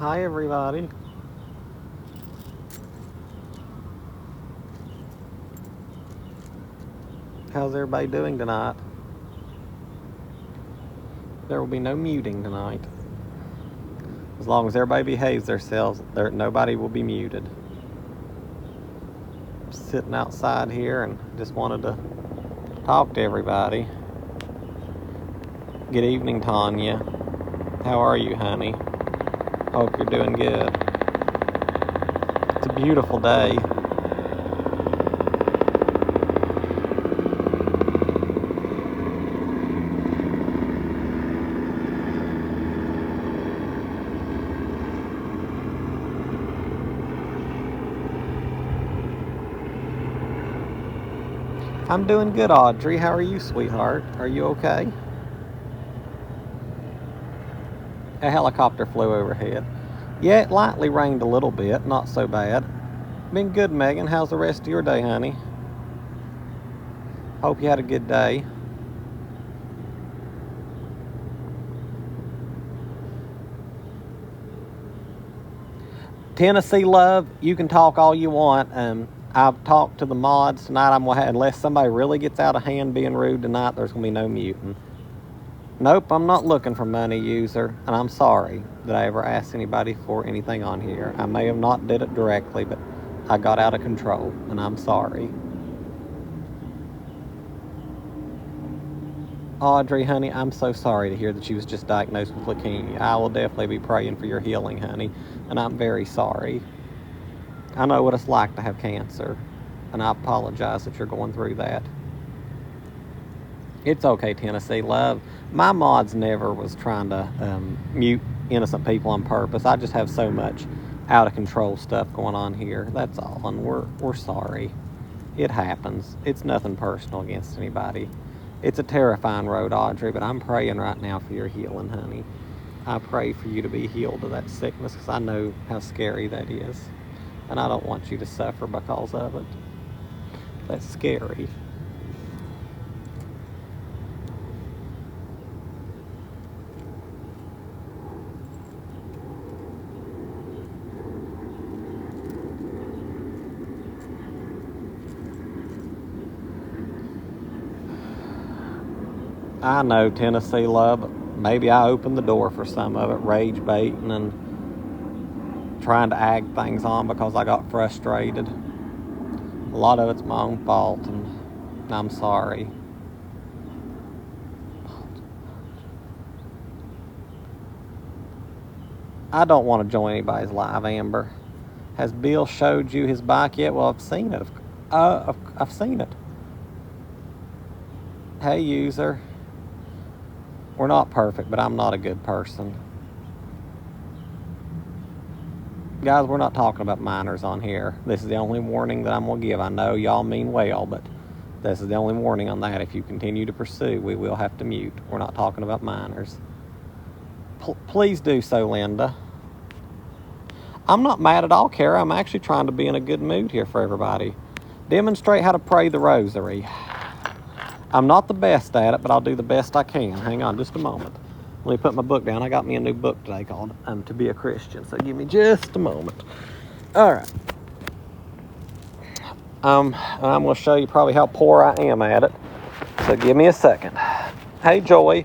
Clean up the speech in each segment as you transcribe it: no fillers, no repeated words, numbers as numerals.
Hi, everybody. How's everybody doing tonight? There will be no muting tonight. As long as everybody behaves themselves, nobody will be muted. I'm sitting outside here and just wanted to talk to everybody. Good evening, Tanya. How are you, honey? Hope you're doing good. It's a beautiful day. I'm doing good, Audrey. How are you, sweetheart? Are you okay? A helicopter flew overhead. Yeah, it lightly rained a little bit, not so bad. Been good, Megan. How's the rest of your day, honey? Hope you had a good day. Tennessee love, you can talk all you want. I've talked to the mods tonight. Unless somebody really gets out of hand being rude tonight, there's going to be no muting. Nope, I'm not looking for money, user, and I'm sorry that I ever asked anybody for anything on here. I may have not did it directly, but I got out of control, and I'm sorry. Audrey, honey, I'm so sorry to hear that you was just diagnosed with leukemia. I will definitely be praying for your healing, honey, and I'm very sorry. I know what it's like to have cancer, and I apologize that you're going through that. It's okay, Tennessee love. My mods never was trying to mute innocent people on purpose. I just have so much out of control stuff going on here. That's all, and we're sorry. It happens. It's nothing personal against anybody. It's a terrifying road, Audrey, but I'm praying right now for your healing, honey. I pray for you to be healed of that sickness because I know how scary that is. And I don't want you to suffer because of it. That's scary. I know, Tennessee love. Maybe I opened the door for some of it, rage baiting and trying to ag things on because I got frustrated. A lot of it's my own fault, and I'm sorry. I don't want to join anybody's live, Amber. Has Bill showed you his bike yet? Well, I've seen it. I've seen it. Hey, user. We're not perfect, but I'm not a good person. Guys, we're not talking about minors on here. This is the only warning that I'm going to give. I know y'all mean well, but this is the only warning on that. If you continue to pursue, we will have to mute. We're not talking about minors. Please do so, Linda. I'm not mad at all, Kara. I'm actually trying to be in a good mood here for everybody. Demonstrate how to pray the rosary. I'm not the best at it, but I'll do the best I can. Hang on just a moment. Let me put my book down. I got me a new book today called To Be a Christian. So give me just a moment. All right. I'm going to show you probably how poor I am at it. So give me a second. Hey, Joy.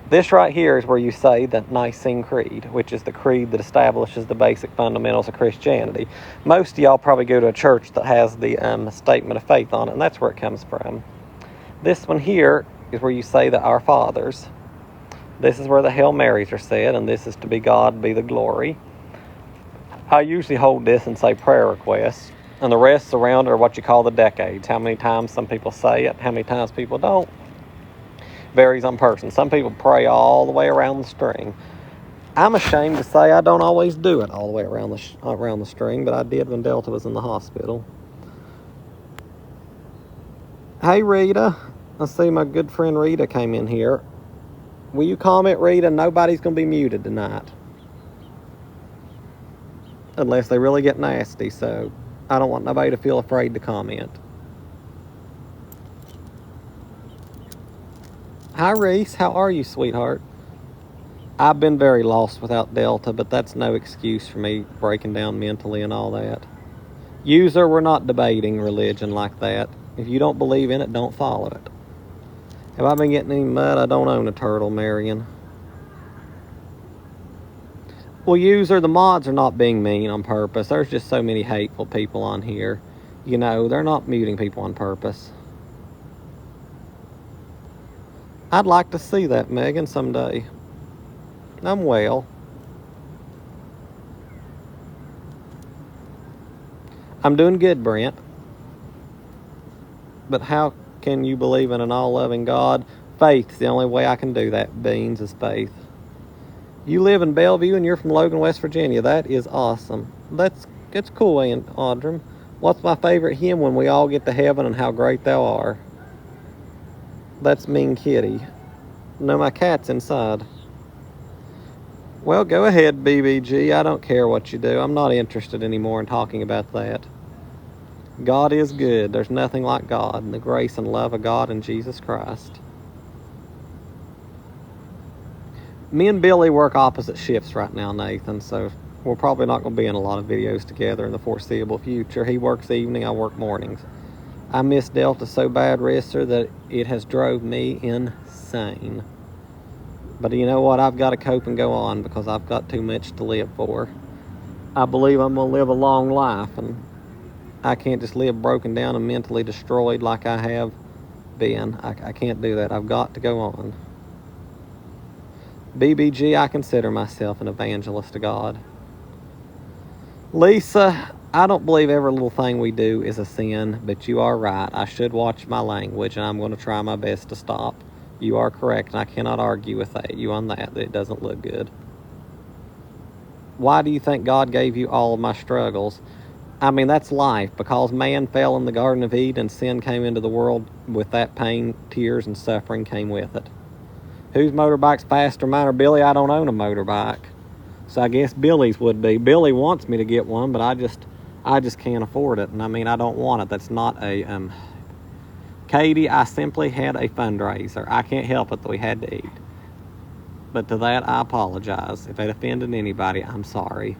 This right here is where you say the Nicene Creed, which is the creed that establishes the basic fundamentals of Christianity. Most of y'all probably go to a church that has the statement of faith on it, and that's where it comes from. This one here is where you say the Our Fathers. This is where the Hail Marys are said, and this is to be God be the glory. I usually hold this and say prayer requests, and the rest around are what you call the decades. How many times some people say it, how many times people don't. Varies on person. Some people pray all the way around the string. I'm ashamed to say I don't always do it all the way around the string, but I did when Delta was in the hospital. Hey, Rita. I see my good friend Rita came in here. Will you comment, Rita? Nobody's going to be muted tonight. Unless they really get nasty, so I don't want nobody to feel afraid to comment. Hi, Reese. How are you, sweetheart? I've been very lost without Delta, but that's no excuse for me breaking down mentally and all that. User, we're not debating religion like that. If you don't believe in it, don't follow it. Have I been getting any mud? I don't own a turtle, Marion. Well, user, the mods are not being mean on purpose. There's just so many hateful people on here. You know, they're not muting people on purpose. I'd like to see that, Megan, someday. I'm well. I'm doing good, Brent. But how can you believe in an all-loving God? Faith's the only way I can do that, Beans, is faith. You live in Bellevue and you're from Logan, West Virginia. That is awesome. That's cool, Aunt Audrum. What's my favorite hymn? When we all get to heaven and how great thou art. That's Mean Kitty. No, my cat's inside. Well, go ahead, BBG. I don't care what you do. I'm not interested anymore in talking about that. God is good. There's nothing like God and the grace and love of God in Jesus Christ. Me and Billy work opposite shifts right now, Nathan, so we're probably not going to be in a lot of videos together in the foreseeable future. He works evening, I work mornings. I miss Delta so bad, Risser, that it has drove me insane. But you know what? I've got to cope and go on because I've got too much to live for. I believe I'm going to live a long life, and I can't just live broken down and mentally destroyed like I have been. I can't do that. I've got to go on. BBG, I consider myself an evangelist to God. Lisa, I don't believe every little thing we do is a sin, but you are right. I should watch my language, and I'm going to try my best to stop. You are correct, and I cannot argue with you on that it doesn't look good. Why do you think God gave you all of my struggles? I mean, that's life. Because man fell in the Garden of Eden and sin came into the world, with that pain, tears, and suffering came with it. Whose motorbike's faster, mine or Billy? I don't own a motorbike. So I guess Billy's would be. Billy wants me to get one, but I just can't afford it. And I mean, I don't want it. That's not a... Katie, I simply had a fundraiser. I can't help it that we had to eat. But to that, I apologize. If it offended anybody, I'm sorry.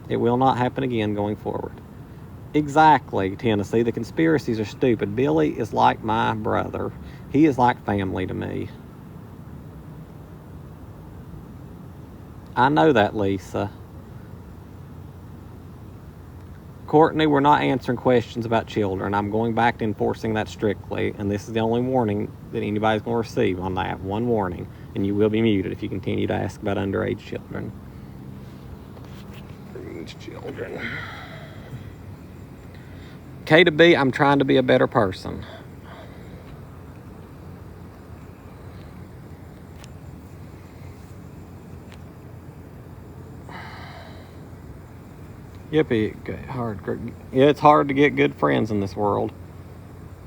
It will not happen again going forward. Exactly, Tennessee. The conspiracies are stupid. Billy is like my brother. He is like family to me. I know that, Lisa. Courtney, we're not answering questions about children. I'm going back to enforcing that strictly, and this is the only warning that anybody's going to receive on that. One warning, and you will be muted if you continue to ask about underage children. K to B, I'm trying to be a better person. Yippee, yeah, it's hard to get good friends in this world.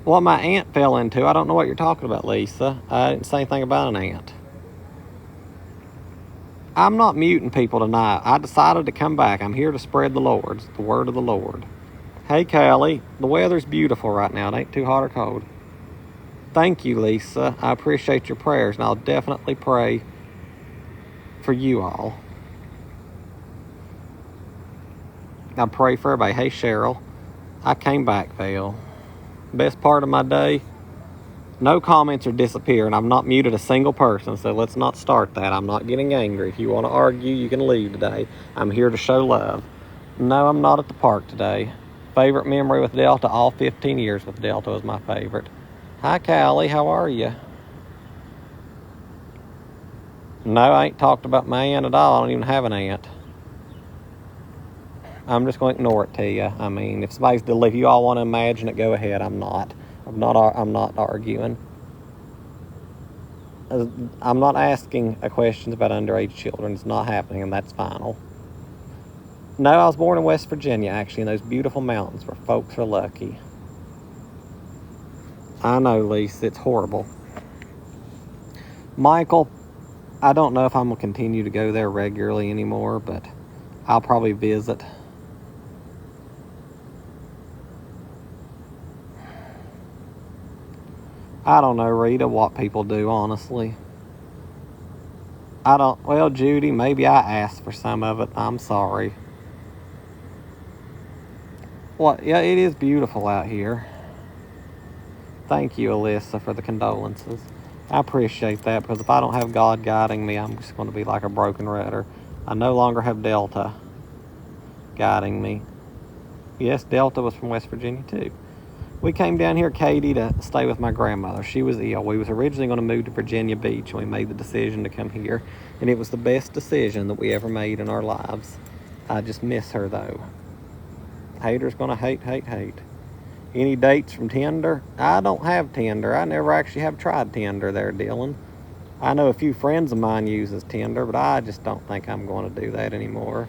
What my aunt fell into, I don't know what you're talking about, Lisa. I didn't say anything about an aunt. I'm not muting people tonight. I decided to come back. I'm here to spread the word of the Lord. Hey, Callie, the weather's beautiful right now. It ain't too hot or cold. Thank you, Lisa. I appreciate your prayers, and I'll definitely pray for you all. I pray for everybody. Hey, Cheryl. I came back, Vale. Best part of my day, no comments are disappearing. I've not muted a single person, so let's not start that. I'm not getting angry. If you want to argue, you can leave today. I'm here to show love. No, I'm not at the park today. Favorite memory with Delta, all 15 years with Delta was my favorite. Hi, Callie. How are you? No, I ain't talked about my aunt at all. I don't even have an aunt. I'm just going to ignore it to you. I mean, if you all want to imagine it, go ahead. I'm not arguing. I'm not asking questions about underage children. It's not happening, and that's final. No, I was born in West Virginia, actually, in those beautiful mountains where folks are lucky. I know, Lisa, it's horrible. Michael, I don't know if I'm going to continue to go there regularly anymore, but I'll probably visit. I don't know, Rita, what people do, honestly. Well, Judy, maybe I asked for some of it. I'm sorry. What? Yeah, it is beautiful out here. Thank you, Alyssa, for the condolences. I appreciate that, because if I don't have God guiding me, I'm just going to be like a broken rudder. I no longer have Delta guiding me. Yes, Delta was from West Virginia, too. We came down here, Katie, to stay with my grandmother. She was ill. We was originally going to move to Virginia Beach, and we made the decision to come here. And it was the best decision that we ever made in our lives. I just miss her, though. Haters going to hate, hate, hate. Any dates from Tinder? I don't have Tinder. I never actually have tried Tinder there, Dylan. I know a few friends of mine uses Tinder, but I just don't think I'm going to do that anymore.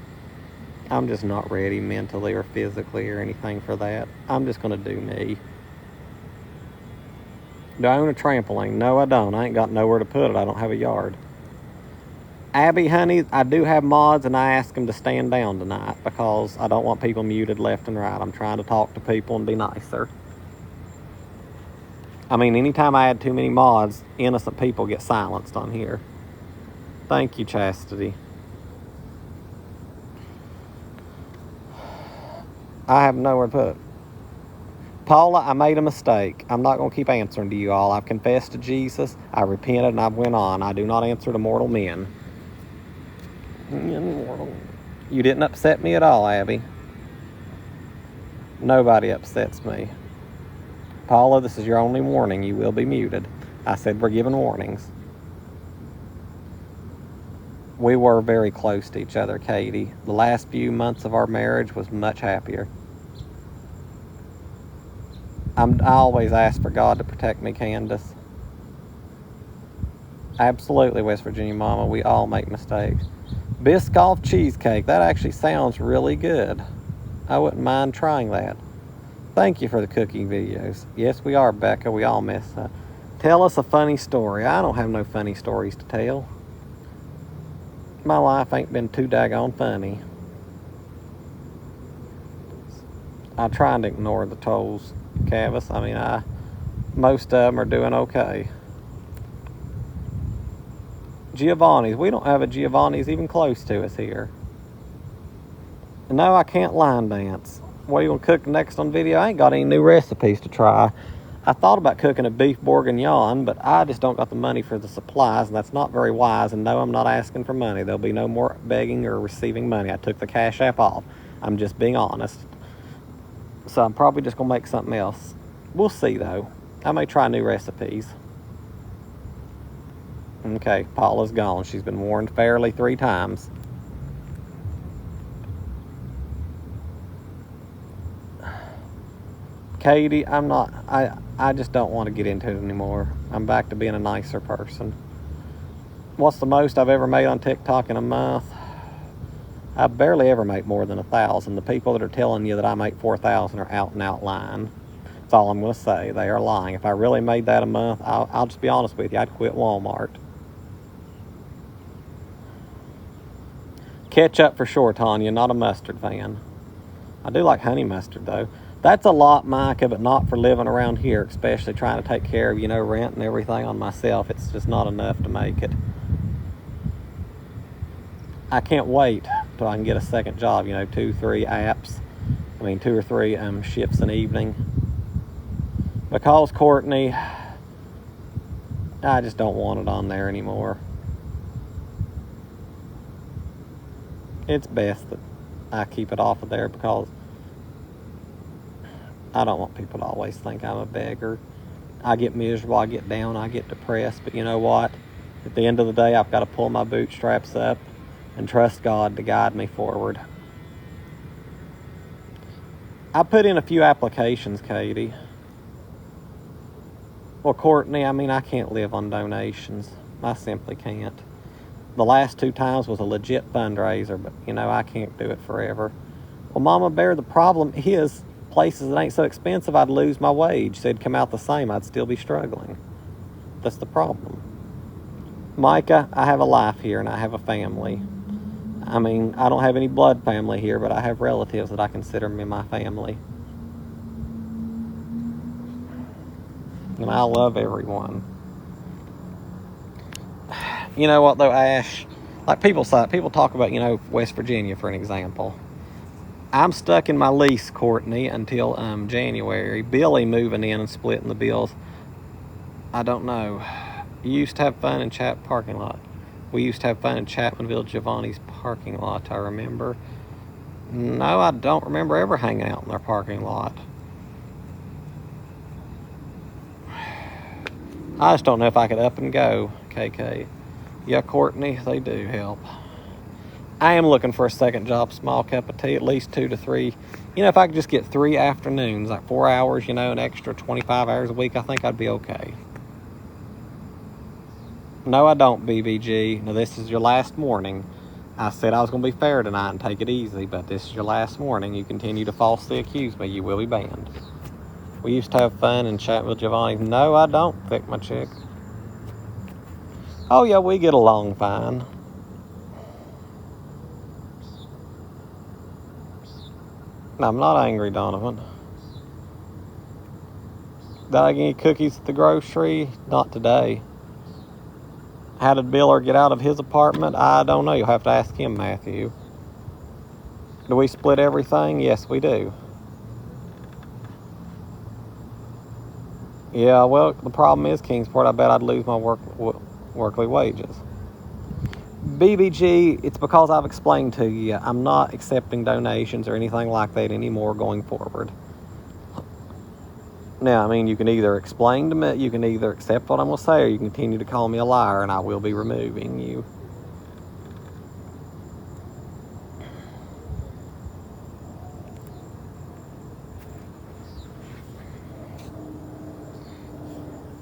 I'm just not ready mentally or physically or anything for that. I'm just going to do me. Do I own a trampoline? No, I don't. I ain't got nowhere to put it. I don't have a yard. Abby, honey, I do have mods, and I ask them to stand down tonight because I don't want people muted left and right. I'm trying to talk to people and be nicer. I mean, anytime I add too many mods, innocent people get silenced on here. Thank you, Chastity. I have nowhere to put it. Paula, I made a mistake. I'm not going to keep answering to you all. I've confessed to Jesus. I repented and I went on. I do not answer to mortal men. You didn't upset me at all, Abby. Nobody upsets me. Paula, this is your only warning. You will be muted. I said we're giving warnings. We were very close to each other, Katie. The last few months of our marriage was much happier. I always ask for God to protect me, Candace. Absolutely, West Virginia Mama. We all make mistakes. Biscoff cheesecake. That actually sounds really good. I wouldn't mind trying that. Thank you for the cooking videos. Yes, we are, Becca. We all mess up. Tell us a funny story. I don't have no funny stories to tell. My life ain't been too daggone funny. I try to ignore the tolls, Cavis. I mean, most of them are doing okay. Giovanni's. We don't have a Giovanni's even close to us here. No, I can't line dance. What are you going to cook next on video? I ain't got any new recipes to try. I thought about cooking a beef bourguignon, but I just don't got the money for the supplies, and that's not very wise. And no, I'm not asking for money. There'll be no more begging or receiving money. I took the Cash App off. I'm just being honest. So I'm probably just going to make something else. We'll see, though. I may try new recipes. Okay, Paula's gone. She's been warned fairly 3 times. Katie, I just don't want to get into it anymore. I'm back to being a nicer person. What's the most I've ever made on TikTok in a month? I barely ever make more than 1,000. The people that are telling you that I make 4,000 are out and out lying. That's all I'm going to say. They are lying. If I really made that a month, I'll just be honest with you. I'd quit Walmart. Ketchup for sure, Tanya. Not a mustard fan. I do like honey mustard, though. That's a lot, Micah, but not for living around here, especially trying to take care of, rent and everything on myself. It's just not enough to make it. I can't wait till I can get a second job, 2, 3 apps. 2 or 3 shifts an evening. Because, Courtney, I just don't want it on there anymore. It's best that I keep it off of there because I don't want people to always think I'm a beggar. I get miserable, I get down, I get depressed, but you know what? At the end of the day, I've got to pull my bootstraps up and trust God to guide me forward. I put in a few applications, Katie. Well, Courtney, I can't live on donations. I simply can't. The last 2 times was a legit fundraiser, but, I can't do it forever. Well, Mama Bear, the problem is places that ain't so expensive, I'd lose my wage. So it'd come out the same. I'd still be struggling. That's the problem. Micah, I have a life here, and I have a family. I don't have any blood family here, but I have relatives that I consider me my family. And I love everyone. You know what though, Ash? Like people talk about, you know, West Virginia for an example. I'm stuck in my lease, Courtney, until January. Billy moving in and splitting the bills. I don't know. You used to have fun in Chat parking lot. We used to have fun in Chapmanville Giovanni's parking lot, I remember. No, I don't remember ever hanging out in their parking lot. I just don't know if I could up and go, KK. Yeah, Courtney, they do help. I am looking for a second job, small cup of tea, at least 2 to 3. You know, if I could just get 3 afternoons, like 4 hours, you know, an extra 25 hours a week, I think I'd be okay. No, I don't, BBG. Now, this is your last warning. I said I was going to be fair tonight and take it easy, but this is your last warning. You continue to falsely accuse me, you will be banned. We used to have fun and chat with Giovanni. No, I don't, Pick my chick. Oh, yeah, we get along fine. I'm not angry, Donovan. Did I get any cookies at the grocery? Not today. How did Biller get out of his apartment? I don't know. You'll have to ask him, Matthew. Do we split everything? Yes, we do. Yeah, well, the problem is, Kingsport, I bet I'd lose my workly wages. BBG, it's because I've explained to you, I'm not accepting donations or anything like that anymore going forward. Now, I mean, you can either explain to me, you can either accept what I'm going to say, or you can continue to call me a liar, and I will be removing you.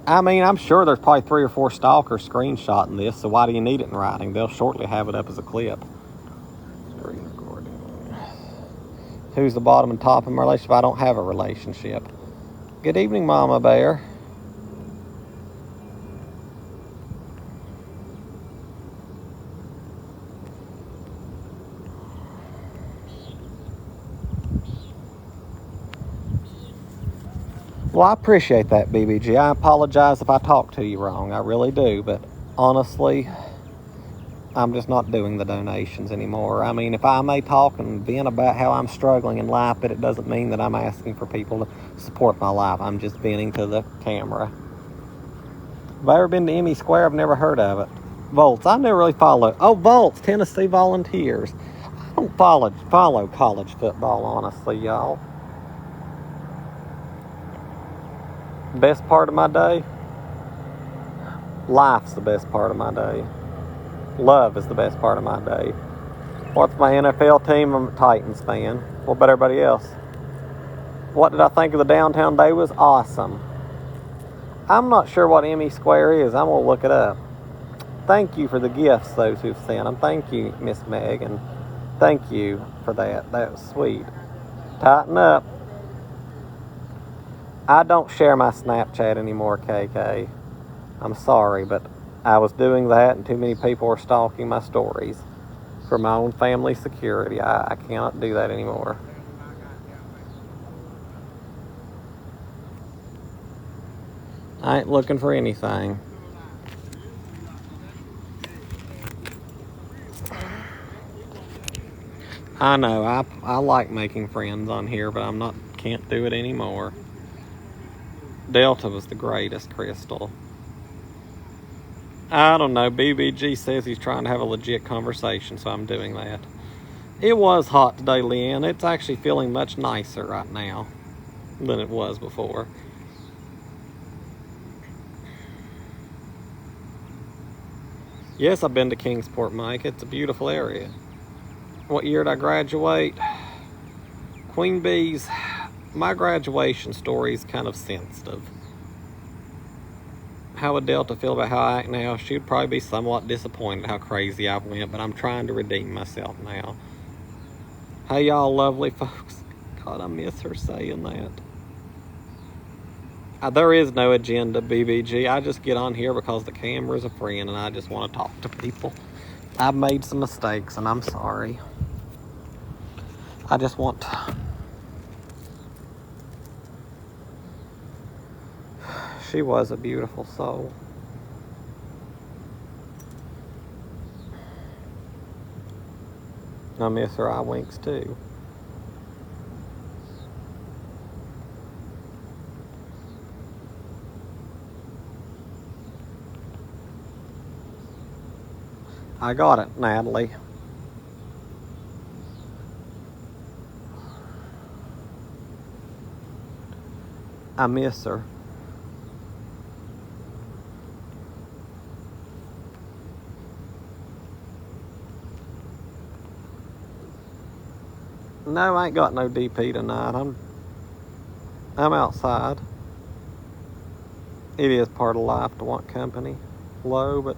I mean, I'm sure there's probably 3 or 4 stalkers screenshotting this, so why do you need it in writing? They'll shortly have it up as a clip. Screen recording. Who's the bottom and top of my relationship? I don't have a relationship. Good evening, Mama Bear. Well, I appreciate that, BBG. I apologize if I talk to you wrong. I really do. But honestly, I'm just not doing the donations anymore. I mean, if I may talk and vent about how I'm struggling in life, but it doesn't mean that I'm asking for people to support my life. I'm just venting to the camera. Have I ever been to Emmy Square? I've never heard of it. Volts. I never really follow. Oh, Volts, Tennessee Volunteers. I don't follow college football, honestly, y'all. Best part of my day? Life's the best part of my day. Love is the best part of my day. What's my NFL team? I'm a Titans fan. What about everybody else? What did I think of the downtown day? Was awesome. I'm not sure what Emmy Square is. I'm going to look it up. Thank you for the gifts, those who've sent them. Thank you, Miss Meg, and thank you for that. That was sweet. Tighten up. I don't share my Snapchat anymore, KK. I'm sorry, but I was doing that and too many people were stalking my stories for my own family security. I cannot do that anymore. I ain't looking for anything. I know, I like making friends on here, but can't do it anymore. Delta was the greatest, Crystal. I don't know. BBG says he's trying to have a legit conversation, so I'm doing that. It was hot today, Leanne. It's actually feeling much nicer right now than it was before. Yes, I've been to Kingsport, Mike. It's a beautiful area. What year did I graduate? Queen Bees. My graduation story is kind of sensitive. How would Delta feel about how I act now? She'd probably be somewhat disappointed how crazy I went, but I'm trying to redeem myself now. Hey, y'all lovely folks. God, I miss her saying that. There is no agenda, BBG. I just get on here because the camera's a friend and I just want to talk to people. I've made some mistakes and I'm sorry. I just want... She was a beautiful soul. I miss her eye winks too. I got it, Natalie. I miss her. No, I ain't got no DP tonight. I'm outside. It is part of life to want company. Low, but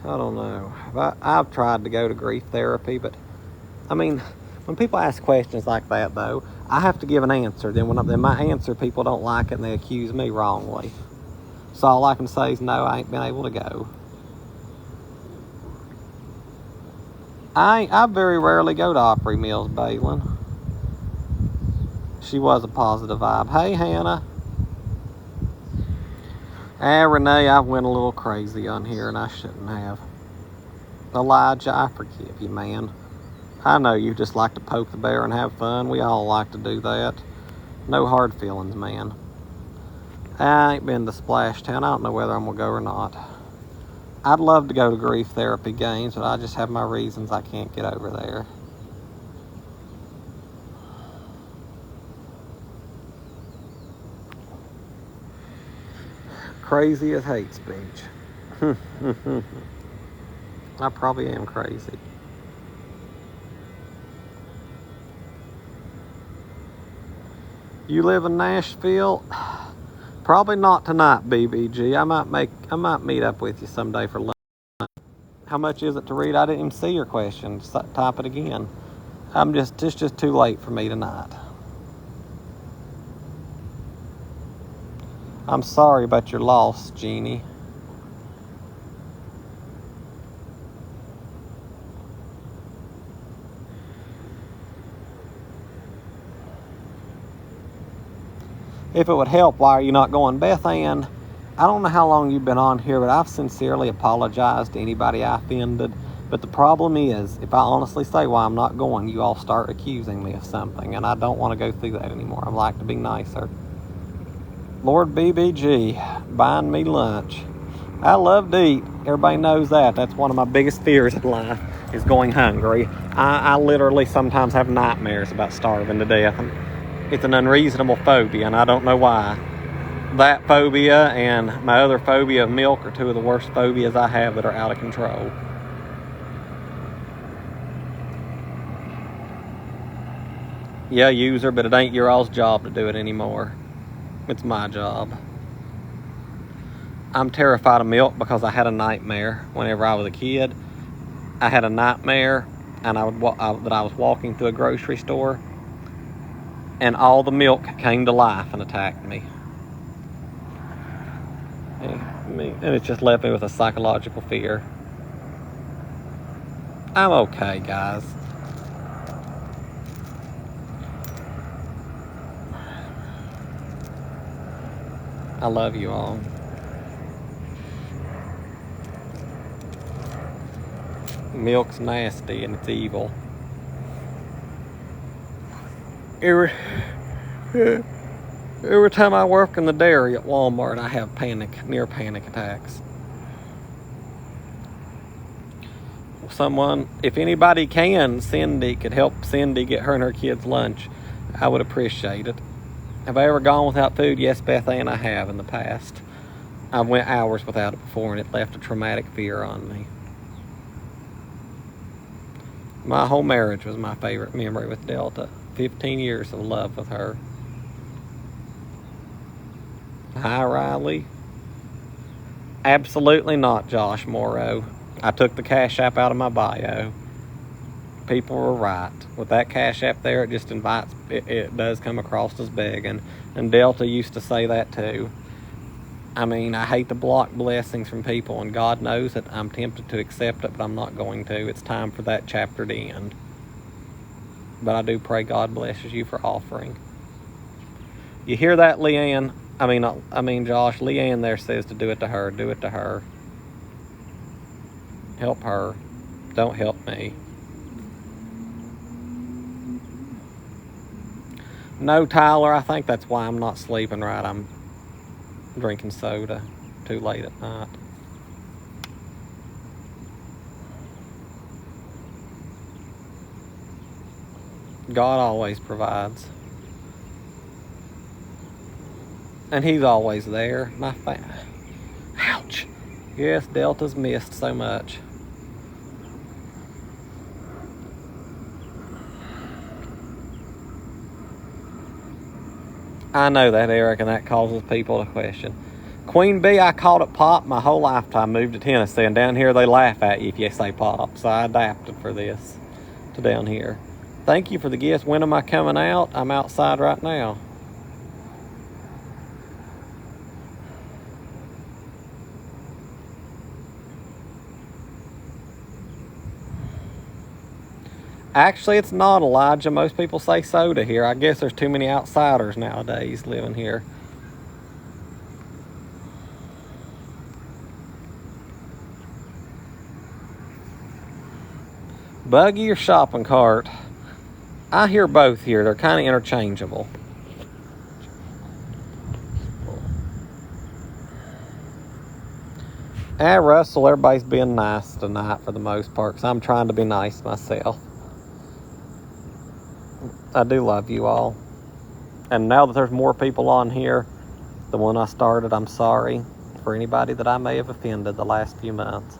I don't know. I've tried to go to grief therapy, but I mean, when people ask questions like that, though, I have to give an answer. Then when my answer, people don't like it and they accuse me wrongly. So all I can say is no, I ain't been able to go. I very rarely go to Opry Mills, Balin. She was a positive vibe. Hey, Hannah. Renee, I went a little crazy on here and I shouldn't have. Elijah, I forgive you, man. I know you just like to poke the bear and have fun. We all like to do that. No hard feelings, man. I ain't been to Splash Town. I don't know whether I'm going to go or not. I'd love to go to grief therapy games, but I just have my reasons I can't get over there. Crazy as hate speech. I probably am crazy. You live in Nashville? Probably not tonight, BBG. I might meet up with you someday for lunch. How much is it to read? I didn't even see your question. Just type it again. It's just too late for me tonight. I'm sorry about your loss, Jeannie. If it would help, why are you not going? Beth Ann, I don't know how long you've been on here, but I've sincerely apologized to anybody I offended. But the problem is, if I honestly say why I'm not going, you all start accusing me of something, and I don't want to go through that anymore. I'd like to be nicer. Lord BBG, buying me lunch. I love to eat. Everybody knows that. That's one of my biggest fears in life, is going hungry. I literally sometimes have nightmares about starving to death. And it's an unreasonable phobia, and I don't know why. That phobia and my other phobia of milk are two of the worst phobias I have that are out of control. Yeah, user, but it ain't your all's job to do it anymore. It's my job. I'm terrified of milk because I had a nightmare whenever I was a kid. I had a nightmare and that I was walking through a grocery store and all the milk came to life and attacked me. And it just left me with a psychological fear. I'm okay, guys. I love you all. Milk's nasty and it's evil. Every time I work in the dairy at Walmart, I have near panic attacks. Someone, if anybody can, Cindy could help Cindy get her and her kids lunch, I would appreciate it. Have I ever gone without food? Yes, Beth Ann, I have in the past. I went hours without it before, and it left a traumatic fear on me. My whole marriage was my favorite memory with Delta. 15 years of love with her. Hi, Riley. Absolutely not, Josh Morrow. I took the Cash App out of my bio. People were right. With that Cash App there, it just invites, it does come across as begging. And Delta used to say that too. I mean, I hate to block blessings from people, and God knows that I'm tempted to accept it, but I'm not going to. It's time for that chapter to end. But I do pray God blesses you for offering. You hear that, Leanne? I mean, Josh. Leanne there says to do it to her. Do it to her. Help her. Don't help me. No, Tyler, I think that's why I'm not sleeping right. I'm drinking soda too late at night. God always provides. And he's always there. Ouch. Yes, Delta's missed so much. I know that, Eric, and that causes people to question. Queen Bee, I called it pop my whole lifetime. Moved to Tennessee, and down here they laugh at you if you say pop. So I adapted for this to down here. Thank you for the gifts. When am I coming out? I'm outside right now. Actually, it's not, Elijah. Most people say soda here. I guess there's too many outsiders nowadays living here. Buggy or shopping cart? I hear both here. They're kind of interchangeable. Russell, everybody's being nice tonight for the most part, because I'm trying to be nice myself. I do love you all. And now that there's more people on here than when I started, I'm sorry for anybody that I may have offended the last few months.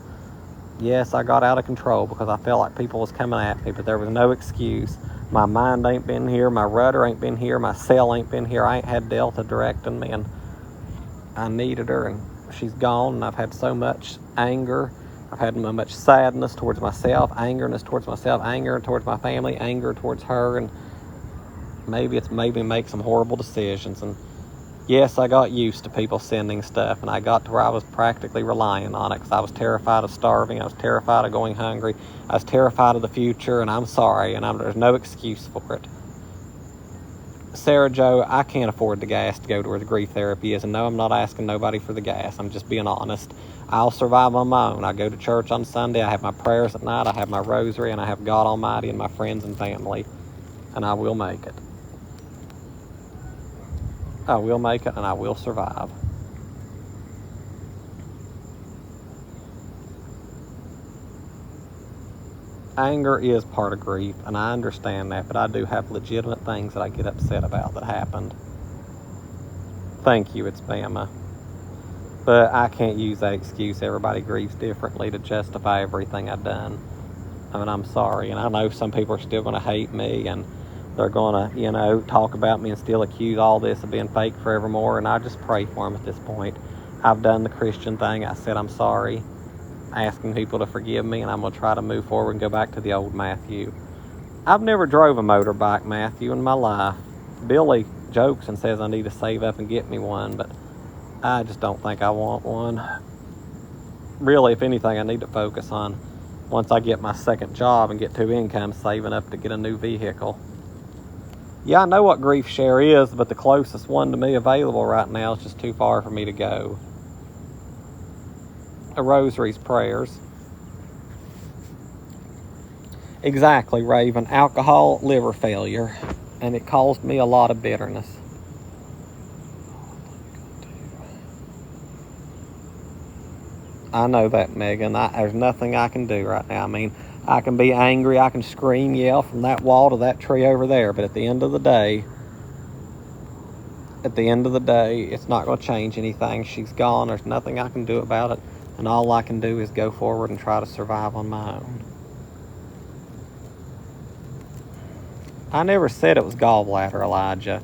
Yes, I got out of control because I felt like people was coming at me, but there was no excuse. My mind ain't been here. My rudder ain't been here. My cell ain't been here. I ain't had Delta directing me, and I needed her, and she's gone, and I've had so much anger. I've had so much sadness towards myself, angerness towards myself, anger towards my family, anger towards her, and maybe it's made me make some horrible decisions. And yes, I got used to people sending stuff, and I got to where I was practically relying on it because I was terrified of starving. I was terrified of going hungry. I was terrified of the future, and I'm sorry, and there's no excuse for it. Sarah Jo, I can't afford the gas to go to where the grief therapy is, and no, I'm not asking nobody for the gas. I'm just being honest. I'll survive on my own. I go to church on Sunday. I have my prayers at night. I have my rosary, and I have God Almighty and my friends and family, and I will make it. I will make it, and I will survive. Anger is part of grief, and I understand that, but I do have legitimate things that I get upset about that happened. Thank you, it's Bama. But I can't use that excuse, everybody grieves differently, to justify everything I've done. I mean, I'm sorry, and I know some people are still going to hate me, and they're going to, talk about me and still accuse all this of being fake forevermore, and I just pray for them at this point. I've done the Christian thing. I said I'm sorry, asking people to forgive me, and I'm going to try to move forward and go back to the old Matthew. I've never drove a motorbike, Matthew, in my life. Billy jokes and says I need to save up and get me one, but I just don't think I want one. Really, if anything, I need to focus on, once I get my second job and get 2 incomes, saving up to get a new vehicle. Yeah, I know what grief share is, but the closest one to me available right now is just too far for me to go. A rosary's prayers. Exactly, Raven. Alcohol, liver failure. And it caused me a lot of bitterness. I know that, Megan. There's nothing I can do right now. I mean, I can be angry. I can scream, yell from that wall to that tree over there. But at the end of the day, it's not going to change anything. She's gone. There's nothing I can do about it. And all I can do is go forward and try to survive on my own. I never said it was gallbladder, Elijah.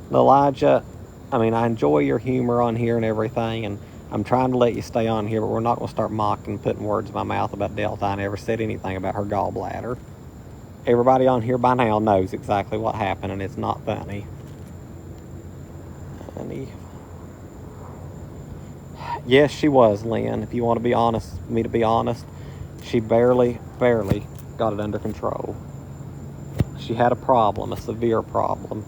Elijah, I mean, I enjoy your humor on here and everything, and I'm trying to let you stay on here, but we're not going to start mocking, putting words in my mouth about Delta. I never said anything about her gallbladder. Everybody on here by now knows exactly what happened, and it's not funny. Yes, she was, Lynn. If you want to be honest, me to be honest, she barely got it under control. She had a problem, a severe problem.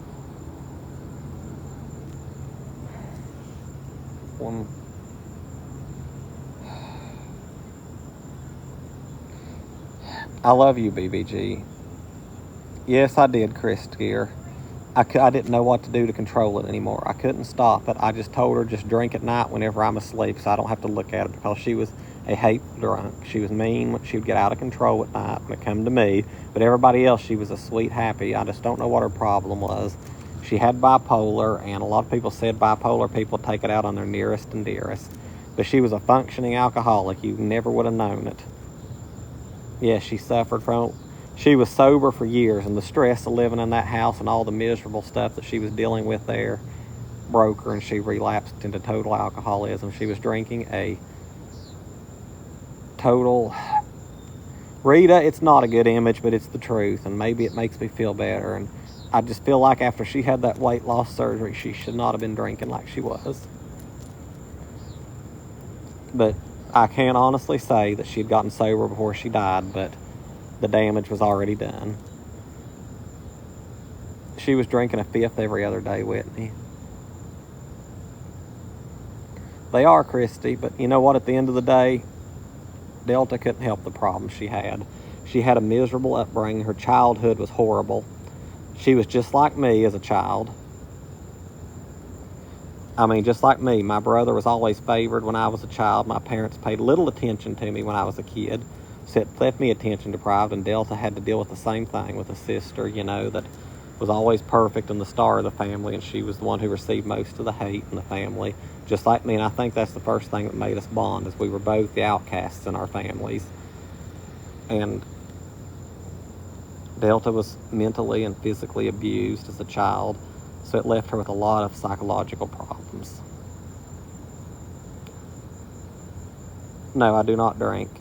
I love you, BBG. Yes, I did, Chris Gear. I didn't know what to do to control it anymore. I couldn't stop it. I just told her, just drink at night whenever I'm asleep so I don't have to look at it, because she was a hateful drunk. She was mean. She would get out of control at night when it came to me. But everybody else, she was a sweet, happy. I just don't know what her problem was. She had bipolar, and a lot of people said bipolar people take it out on their nearest and dearest. But she was a functioning alcoholic. You never would have known it. Yes, she suffered from it. She was sober for years, and the stress of living in that house and all the miserable stuff that she was dealing with there broke her, and she relapsed into total alcoholism. She was drinking a total... Rita, it's not a good image, but it's the truth, and maybe it makes me feel better. And I just feel like after she had that weight loss surgery, she should not have been drinking like she was. But I can't honestly say that she had gotten sober before she died, but the damage was already done. She was drinking a fifth every other day, Whitney. They are, Christy, but you know what? At the end of the day, Delta couldn't help the problem she had. She had a miserable upbringing. Her childhood was horrible. She was just like me as a child. I mean, just like me. My brother was always favored when I was a child. My parents paid little attention to me when I was a kid. Left me attention deprived, and Delta had to deal with the same thing with a sister, you know, that was always perfect and the star of the family, and she was the one who received most of the hate in the family, just like me. And I think that's the first thing that made us bond, is we were both the outcasts in our families. And Delta was mentally and physically abused as a child, so it left her with a lot of psychological problems. No, I do not drink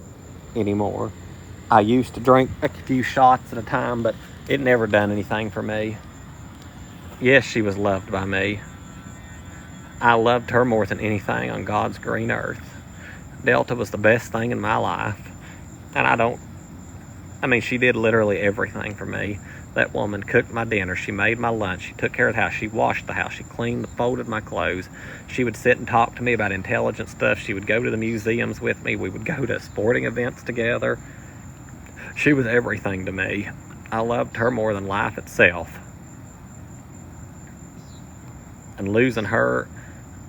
anymore. I used to drink a few shots at a time, but it never done anything for me. Yes, she was loved by me. I loved her more than anything on God's green earth. Delta was the best thing in my life. And she did literally everything for me. That woman cooked my dinner. She made my lunch. She took care of the house. She washed the house. She cleaned, folded my clothes. She would sit and talk to me about intelligent stuff. She would go to the museums with me. We would go to sporting events together. She was everything to me. I loved her more than life itself. And losing her,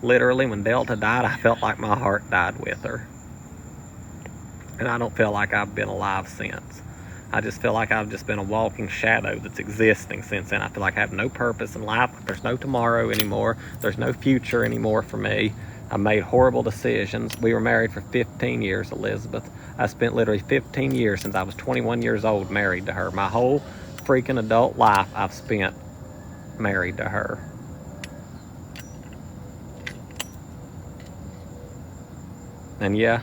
literally, when Delta died, I felt like my heart died with her. And I don't feel like I've been alive since. I just feel like I've just been a walking shadow that's existing since then. I feel like I have no purpose in life. There's no tomorrow anymore. There's no future anymore for me. I made horrible decisions. We were married for 15 years, Elizabeth. I spent literally 15 years since I was 21 years old married to her. My whole freaking adult life I've spent married to her. And yeah,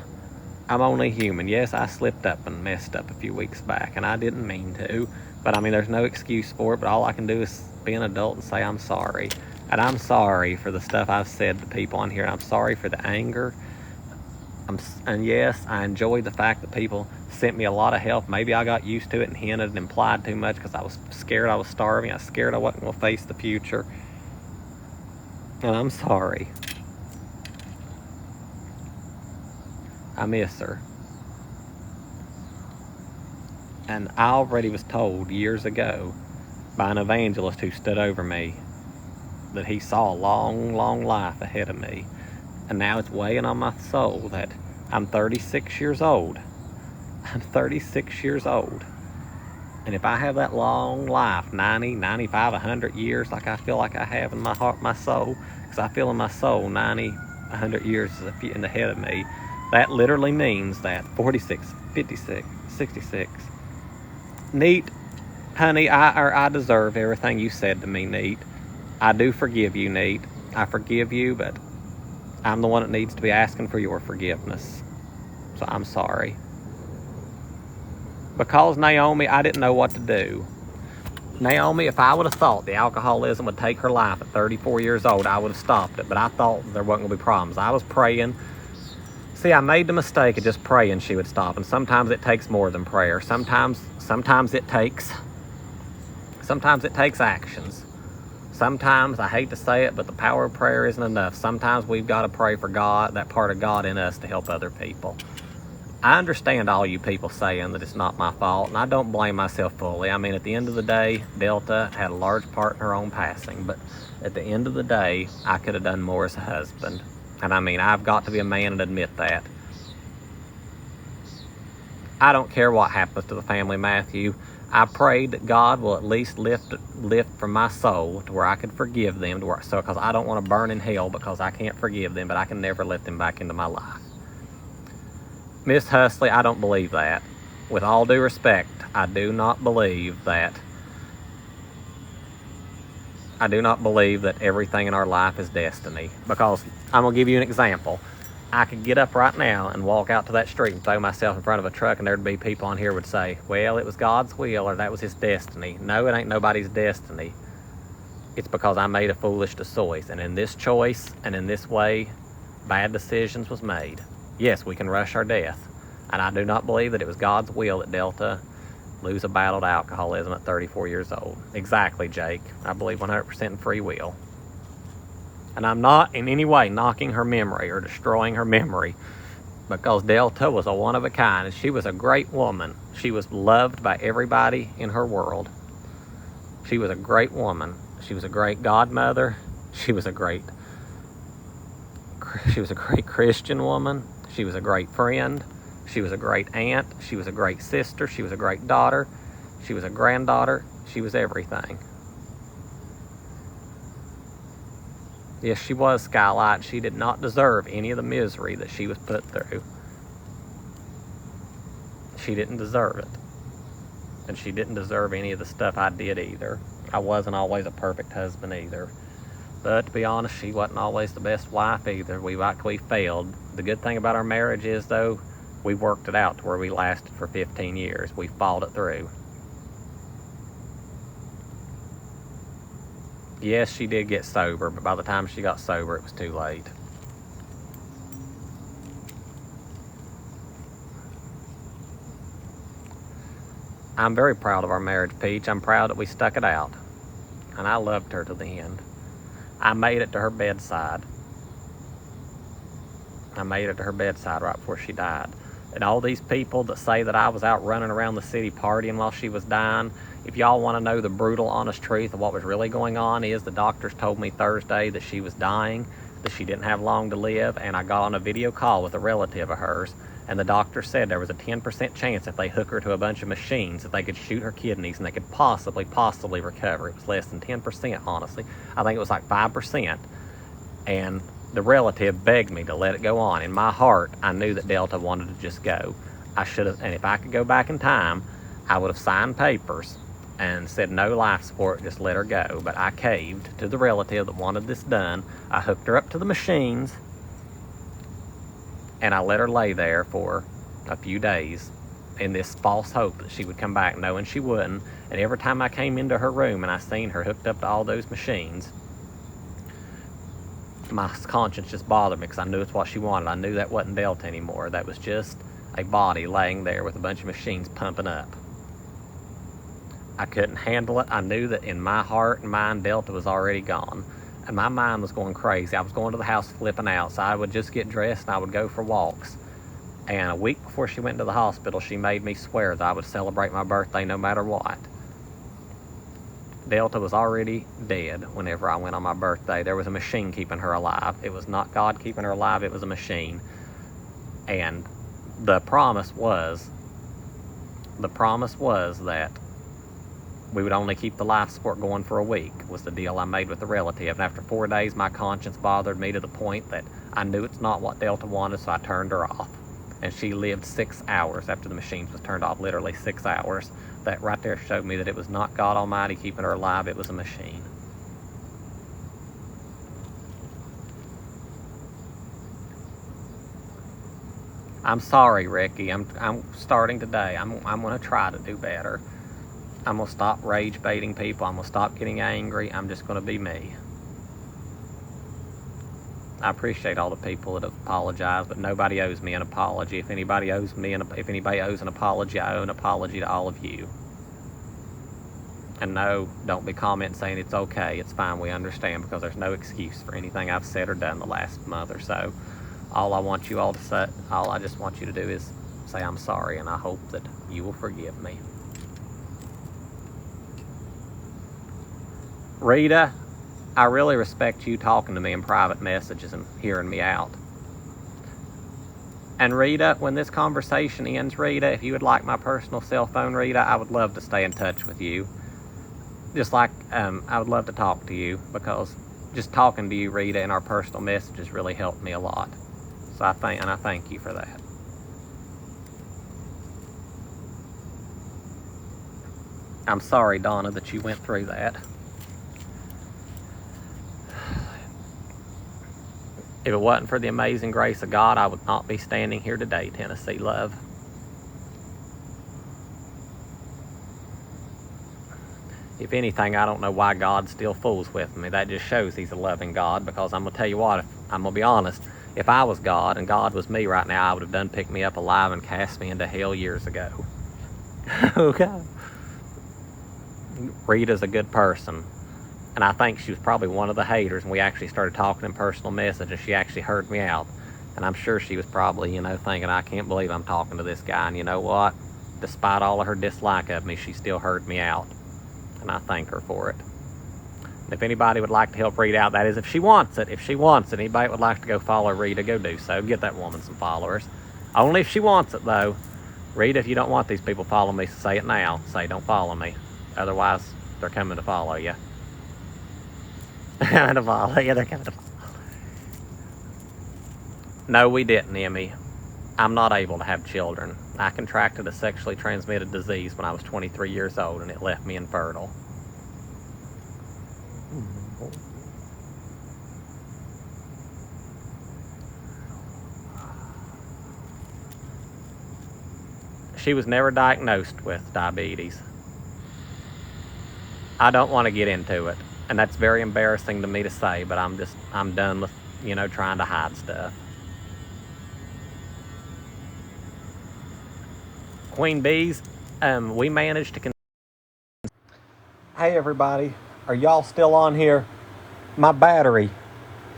I'm only human. Yes, I slipped up and messed up a few weeks back, and I didn't mean to. But there's no excuse for it, but all I can do is be an adult and say I'm sorry. And I'm sorry for the stuff I've said to people on here, and I'm sorry for the anger. And yes, I enjoyed the fact that people sent me a lot of help. Maybe I got used to it and hinted and implied too much because I was scared I was starving. I was scared I wasn't going to face the future. And I'm sorry. I miss her. And I already was told years ago by an evangelist who stood over me that he saw a long, long life ahead of me. And now it's weighing on my soul that I'm 36 years old. I'm 36 years old. And if I have that long life, 90, 95, 100 years, like I feel like I have in my heart, my soul, because I feel in my soul 90, 100 years is in the head of me, that literally means that 46, 56, 66. Neat, honey, I deserve everything you said to me, Neat. I do forgive you, Neat. I forgive you, but I'm the one that needs to be asking for your forgiveness. So I'm sorry. Because Naomi, I didn't know what to do. Naomi, if I would have thought the alcoholism would take her life at 34 years old, I would have stopped it. But I thought there wasn't going to be problems. I was praying. See, I made the mistake of just praying she would stop. And sometimes it takes more than prayer. Sometimes it takes actions. Sometimes, I hate to say it, but the power of prayer isn't enough. Sometimes we've got to pray for God, that part of God in us, to help other people. I understand all you people saying that it's not my fault, and I don't blame myself fully. I mean, at the end of the day, Delta had a large part in her own passing, but at the end of the day, I could have done more as a husband. And I mean, I've got to be a man and admit that. I don't care what happens to the family, Matthew. I prayed that God will at least lift from my soul to where I could forgive them, because I don't want to burn in hell because I can't forgive them, but I can never let them back into my life. Miss Husley, I don't believe that. With all due respect, I do not believe that everything in our life is destiny. Because I'm going to give you an example. I could get up right now and walk out to that street and throw myself in front of a truck, and there'd be people on here would say, well, it was God's will, or that was his destiny. No, it ain't nobody's destiny. It's because I made a foolish choice. And in this choice and in this way, bad decisions was made. Yes, we can rush our death. And I do not believe that it was God's will that Delta lose a battle to alcoholism at 34 years old. Exactly, Jake. I believe 100% in free will. And I'm not in any way knocking her memory or destroying her memory, because Delta was a one of a kind, and she was a great woman. She was loved by everybody in her world. She was a great woman. She was a great godmother. She was a great Christian woman. She was a great friend. She was a great aunt. She was a great sister. She was a great daughter. She was a granddaughter. She was everything. Yes, she was Skylight. She did not deserve any of the misery that she was put through. She didn't deserve it. And she didn't deserve any of the stuff I did either. I wasn't always a perfect husband either. But to be honest, she wasn't always the best wife either. We failed. The good thing about our marriage is, though, we worked it out to where we lasted for 15 years. We fought it through. Yes, she did get sober, but by the time she got sober, it was too late. I'm very proud of our marriage, Peach. I'm proud that we stuck it out. And I loved her to the end. I made it to her bedside. I made it to her bedside right before she died. And all these people that say that I was out running around the city partying while she was dying, if y'all want to know the brutal, honest truth of what was really going on, is the doctors told me Thursday that she was dying, that she didn't have long to live, and I got on a video call with a relative of hers, and the doctor said there was a 10% chance if they hook her to a bunch of machines that they could shoot her kidneys and they could possibly recover. It was less than 10%, honestly. I think it was like 5%. And the relative begged me to let it go on. In my heart, I knew that Delta wanted to just go. I should have, and if I could go back in time, I would have signed papers and said no life support, just let her go. But I caved to the relative that wanted this done. I hooked her up to the machines, and I let her lay there for a few days in this false hope that she would come back, knowing she wouldn't. And every time I came into her room and I seen her hooked up to all those machines, my conscience just bothered me, because I knew it's what she wanted. I knew that wasn't Delta anymore. That was just a body laying there with a bunch of machines pumping up. I couldn't handle it. I knew that in my heart and mind, Delta was already gone. And my mind was going crazy. I was going to the house flipping out, so I would just get dressed and I would go for walks. And a week before she went to the hospital, she made me swear that I would celebrate my birthday no matter what. Delta was already dead whenever I went on my birthday. There was a machine keeping her alive. It was not God keeping her alive, it was a machine. And the promise was that we would only keep the life support going for a week, was the deal I made with the relative. And after 4 days, my conscience bothered me to the point that I knew it's not what Delta wanted, so I turned her off. And she lived 6 hours after the machines was turned off, literally 6 hours. That right there showed me that it was not God Almighty keeping her alive, it was a machine. I'm sorry, Ricky. I'm starting today. I'm going to try to do better. I'm going to stop rage baiting people. I'm going to stop getting angry. I'm just going to be me. I appreciate all the people that have apologized, but nobody owes me an apology. If anybody owes an apology, I owe an apology to all of you. And no, don't be commenting saying it's okay. It's fine. We understand, because there's no excuse for anything I've said or done the last month or so. All I just want you to do is say I'm sorry, and I hope that you will forgive me. Rita, I really respect you talking to me in private messages and hearing me out. And Rita, when this conversation ends, Rita, if you would like my personal cell phone, Rita, I would love to stay in touch with you. Just like I would love to talk to you, because just talking to you, Rita, in our personal messages really helped me a lot. So I thank you for that. I'm sorry, Donna, that you went through that. If it wasn't for the amazing grace of God, I would not be standing here today, Tennessee love. If anything, I don't know why God still fools with me. That just shows he's a loving God, because I'm going to tell you what, I'm going to be honest, if I was God and God was me right now, I would have done picked me up alive and cast me into hell years ago. Okay. Rita's a good person. And I think she was probably one of the haters, and we actually started talking in personal message, and she actually heard me out. And I'm sure she was probably, thinking, I can't believe I'm talking to this guy. And you know what? Despite all of her dislike of me, she still heard me out. And I thank her for it. And if anybody would like to help Rita out, that is if she wants it. If she wants it, anybody would like to go follow Rita, go do so. Get that woman some followers. Only if she wants it, though. Rita, if you don't want these people following me, say it now. Say, don't follow me. Otherwise, they're coming to follow you. They're coming to follow you. No, we didn't, Emmy. I'm not able to have children. I contracted a sexually transmitted disease when I was 23 years old, and it left me infertile. She was never diagnosed with diabetes. I don't want to get into it, and that's very embarrassing to me to say, but I'm done with, trying to hide stuff. Queen Bees, we managed to... Hey everybody, are y'all still on here? My battery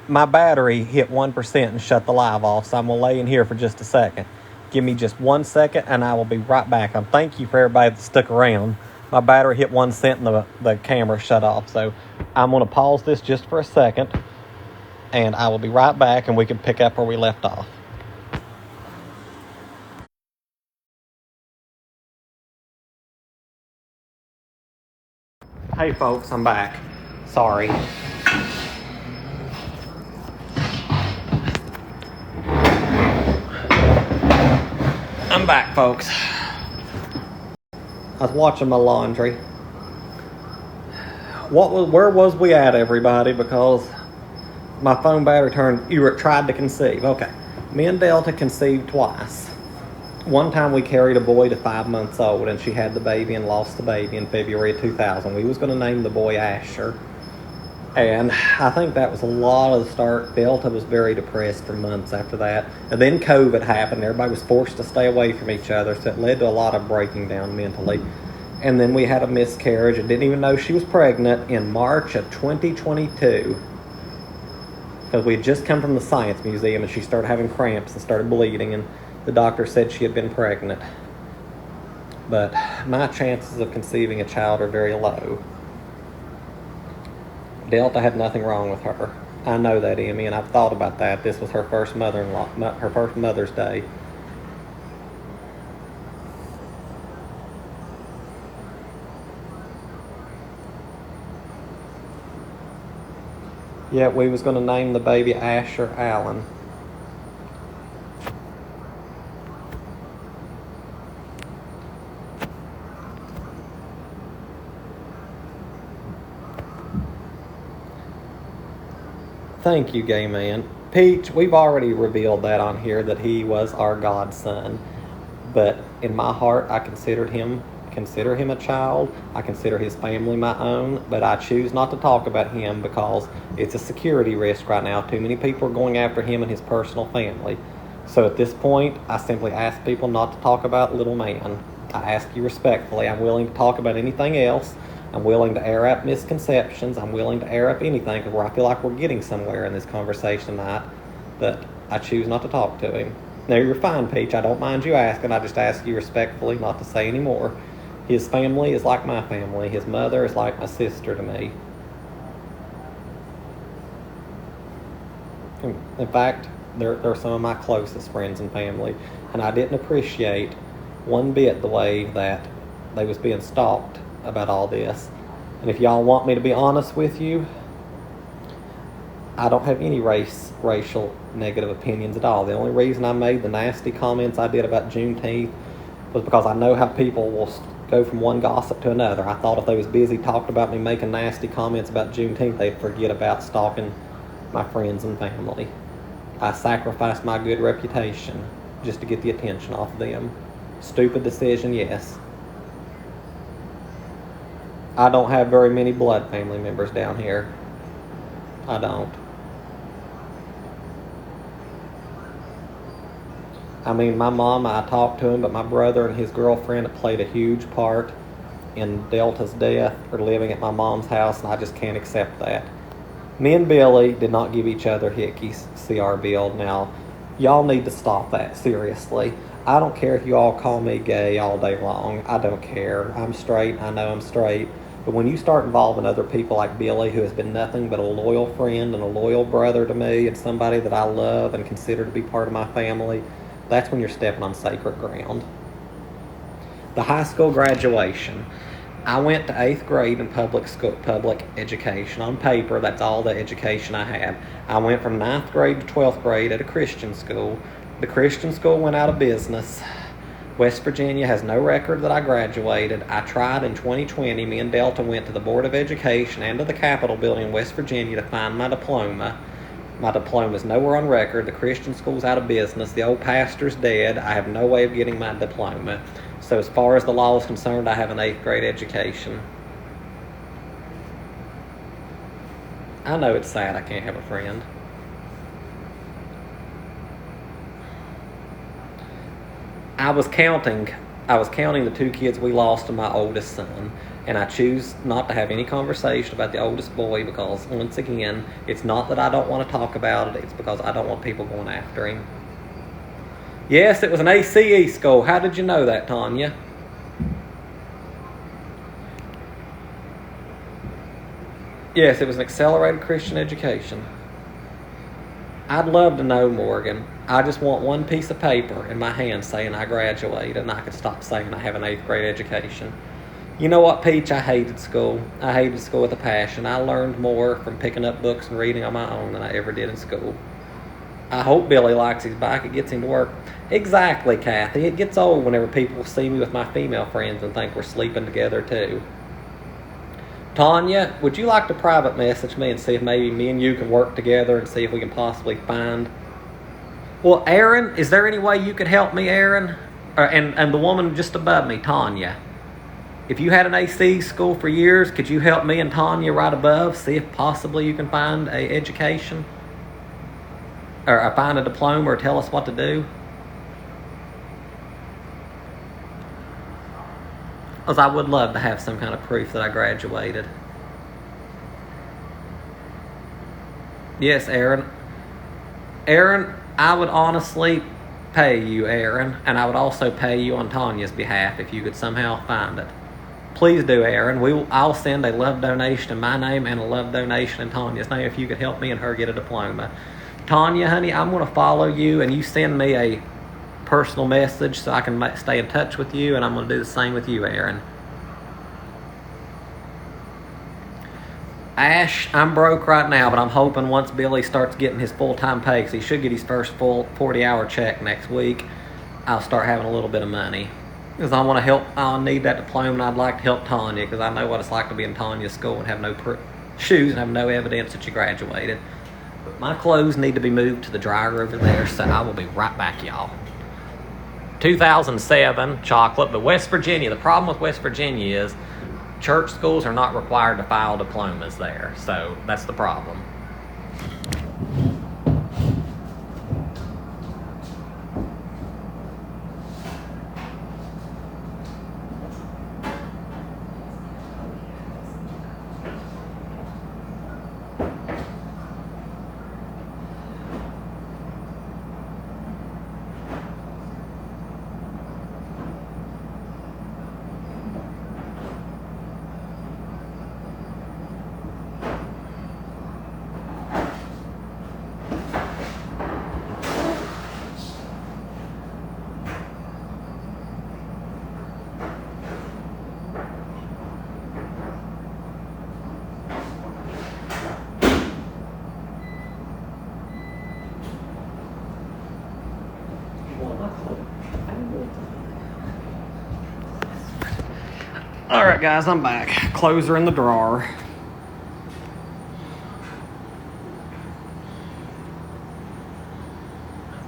hit 1% and shut the live off, so I'm going to lay in here for just a second. Give me just 1 second and I will be right back. Thank you for everybody that stuck around. My battery hit 1 cent and the camera shut off, so I'm going to pause this just for a second, and I will be right back, and we can pick up where we left off. Hey folks, I'm back. Sorry. I'm back, folks. I was watching my laundry. Where was we at, everybody? Because my phone battery tried to conceive. Okay. Me and Delta conceived twice. One time we carried a boy to 5 months old, and she had the baby and lost the baby in February of 2000. We was going to name the boy Asher. And I think that was a lot of the start. Delta was very depressed for months after that. And then COVID happened. Everybody was forced to stay away from each other, so it led to a lot of breaking down mentally. And then we had a miscarriage and didn't even know she was pregnant in March of 2022. Because we had just come from the Science Museum, and she started having cramps and started bleeding, and the doctor said she had been pregnant. But my chances of conceiving a child are very low. Delta had nothing wrong with her. I know that, Emmy, and I've thought about that. This was her first her first Mother's Day. Yeah, we was going to name the baby Asher Allen. Thank you, gay man. Peach, we've already revealed that on here, that he was our godson. But in my heart, I consider him a child. I consider his family my own, but I choose not to talk about him because it's a security risk right now. Too many people are going after him and his personal family. So at this point, I simply ask people not to talk about little man. I ask you respectfully. I'm willing to talk about anything else. I'm willing to air up misconceptions. I'm willing to air up anything where I feel like we're getting somewhere in this conversation tonight, but I choose not to talk to him. Now, you're fine, Peach. I don't mind you asking. I just ask you respectfully not to say any more. His family is like my family. His mother is like a sister to me. In fact, they're some of my closest friends and family. And I didn't appreciate one bit the way that they was being stalked about all this. And if y'all want me to be honest with you, I don't have any racial negative opinions at all. The only reason I made the nasty comments I did about Juneteenth was because I know how people will go from one gossip to another. I thought if they was busy talking about me making nasty comments about Juneteenth, they'd forget about stalking my friends and family. I sacrificed my good reputation just to get the attention off of them. Stupid decision, yes. I don't have very many blood family members down here. I don't. I mean, my mom, I talked to him, but my brother and his girlfriend have played a huge part in Delta's death or living at my mom's house, and I just can't accept that. Me and Billy did not give each other hickeys, CR Build. Now, y'all need to stop that, seriously. I don't care if you all call me gay all day long. I don't care. I'm straight. I know I'm straight. But when you start involving other people like Billy, who has been nothing but a loyal friend and a loyal brother to me and somebody that I love and consider to be part of my family, that's when you're stepping on sacred ground. The high school graduation. I went to 8th grade in public education. On paper, that's all the education I had. I went from 9th grade to 12th grade at a Christian school. The Christian school went out of business. West Virginia has no record that I graduated. I tried in 2020. Me and Delta went to the Board of Education and to the Capitol building in West Virginia to find my diploma. My diploma is nowhere on record. The Christian school's out of business. The old pastor's dead. I have no way of getting my diploma. So as far as the law is concerned, I have an 8th grade education. I know it's sad I can't have a friend. I was counting the 2 kids we lost to my oldest son, and I choose not to have any conversation about the oldest boy because, once again, it's not that I don't want to talk about it, it's because I don't want people going after him. Yes, it was an ACE school. How did you know that, Tanya? Yes, it was an accelerated Christian education. I'd love to know, Morgan. I just want one piece of paper in my hand saying I graduated, and I could stop saying I have an 8th grade education. You know what, Peach? I hated school. I hated school with a passion. I learned more from picking up books and reading on my own than I ever did in school. I hope Billy likes his bike. It gets him to work. Exactly, Kathy. It gets old whenever people see me with my female friends and think we're sleeping together, too. Tanya, would you like to private message me and see if maybe me and you can work together and see if we can possibly find... Well, Aaron, is there any way you could help me, Aaron? And the woman just above me, Tanya. If you had an AC school for years, could you help me and Tanya right above, see if possibly you can find an education? Or find a diploma or tell us what to do? Because I would love to have some kind of proof that I graduated. Yes, Aaron. Aaron, I would honestly pay you, Aaron, and I would also pay you on Tanya's behalf if you could somehow find it. Please do, Aaron. I'll send a love donation in my name and a love donation in Tanya's name if you could help me and her get a diploma. Tanya, honey, I'm going to follow you, and you send me a personal message so I can stay in touch with you, and I'm going to do the same with you, Aaron. Ash, I'm broke right now, but I'm hoping once Billy starts getting his full-time pay, because he should get his first full 40-hour check next week, I'll start having a little bit of money. Because I want to help, I'll need that diploma, and I'd like to help Tanya, because I know what it's like to be in Tanya's school and have no shoes and have no evidence that you graduated. But my clothes need to be moved to the dryer over there, so I will be right back, y'all. 2007 chocolate, but West Virginia, the problem with West Virginia is church schools are not required to file diplomas there, so that's the problem. All right, guys, I'm back. Clothes are in the drawer.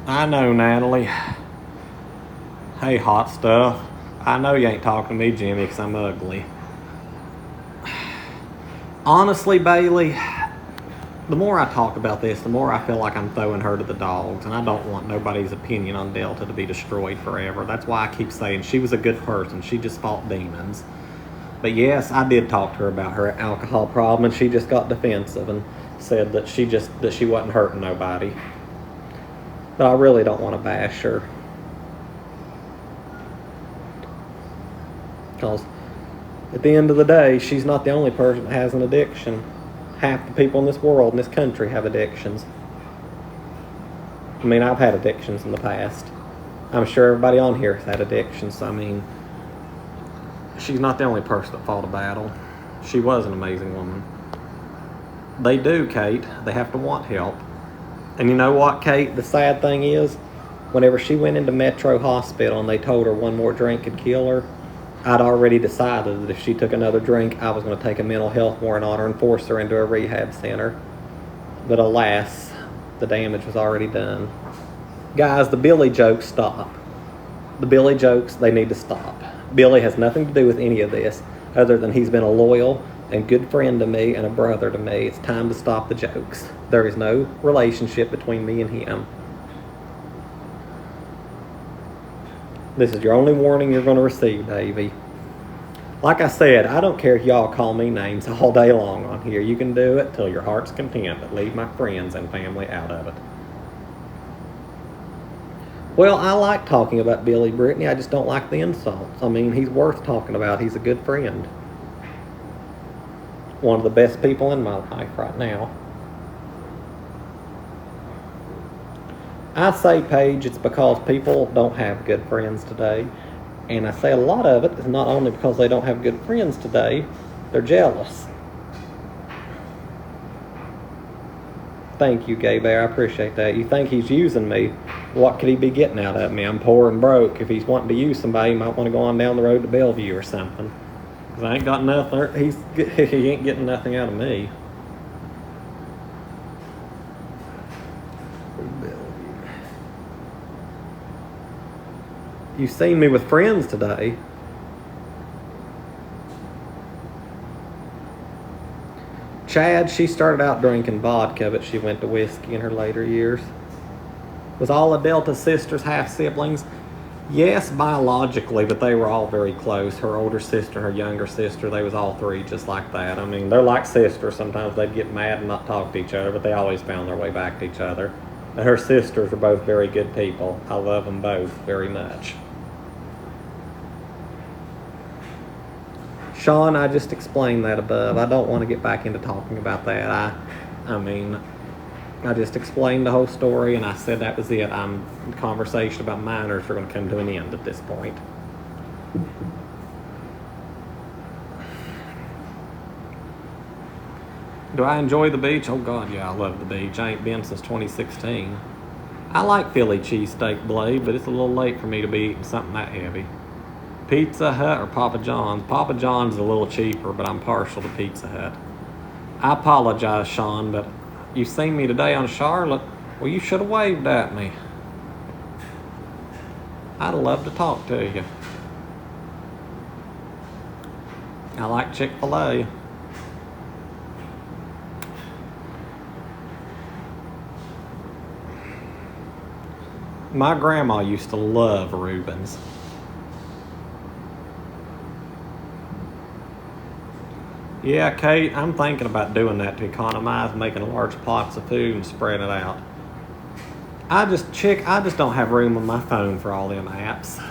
I know, Natalie. Hey, hot stuff. I know you ain't talking to me, Jimmy, because I'm ugly. Honestly, Bailey, the more I talk about this, the more I feel like I'm throwing her to the dogs, and I don't want nobody's opinion on Delta to be destroyed forever. That's why I keep saying she was a good person. She just fought demons. But yes, I did talk to her about her alcohol problem, and she just got defensive and said that she wasn't hurting nobody. But I really don't want to bash her. Because at the end of the day, she's not the only person that has an addiction. Half the people in this world, in this country, have addictions. I mean, I've had addictions in the past. I'm sure everybody on here has had addictions. So, I mean, she's not the only person that fought a battle. She was an amazing woman. They do, Kate. They have to want help. And you know what, Kate? The sad thing is, whenever she went into Metro Hospital and they told her one more drink could kill her, I'd already decided that if she took another drink, I was going to take a mental health warrant on her and force her into a rehab center. But alas, the damage was already done. Guys, the Billy jokes stop. The Billy jokes, they need to stop. Billy has nothing to do with any of this, other than he's been a loyal and good friend to me and a brother to me. It's time to stop the jokes. There is no relationship between me and him. This is your only warning you're going to receive, Davey. Like I said, I don't care if y'all call me names all day long on here. You can do it till your heart's content, but leave my friends and family out of it. Well, I like talking about Billy Brittany. I just don't like the insults. I mean, he's worth talking about. He's a good friend. One of the best people in my life right now. I say, Paige, it's because people don't have good friends today. And I say a lot of it is not only because they don't have good friends today, they're jealous. Thank you, Gay Bear. I appreciate that. You think he's using me? What could he be getting out of me? I'm poor and broke. If he's wanting to use somebody, he might want to go on down the road to Bellevue or something. Because I ain't got nothing. He ain't getting nothing out of me. You've seen me with friends today. Chad, she started out drinking vodka, but she went to whiskey in her later years. Was all the Delta sisters half-siblings? Yes, biologically, but they were all very close. Her older sister and her younger sister, they was all three just like that. I mean, they're like sisters. Sometimes they'd get mad and not talk to each other, but they always found their way back to each other. And her sisters are both very good people. I love them both very much. Sean, I just explained that above. I don't want to get back into talking about that. I mean, I just explained the whole story, and I said that was it. The conversation about minors are going to come to an end at this point. Do I enjoy the beach? Oh, God, yeah, I love the beach. I ain't been since 2016. I like Philly cheesesteak, Blade, but it's a little late for me to be eating something that heavy. Pizza Hut or Papa John's? Papa John's is a little cheaper, but I'm partial to Pizza Hut. I apologize, Sean, but you seen me today on Charlotte. Well, you should have waved at me. I'd love to talk to you. I like Chick-fil-A. My grandma used to love Reubens. Yeah, Kate, I'm thinking about doing that to economize, making large pots of food and spreading it out. I just don't have room on my phone for all them apps.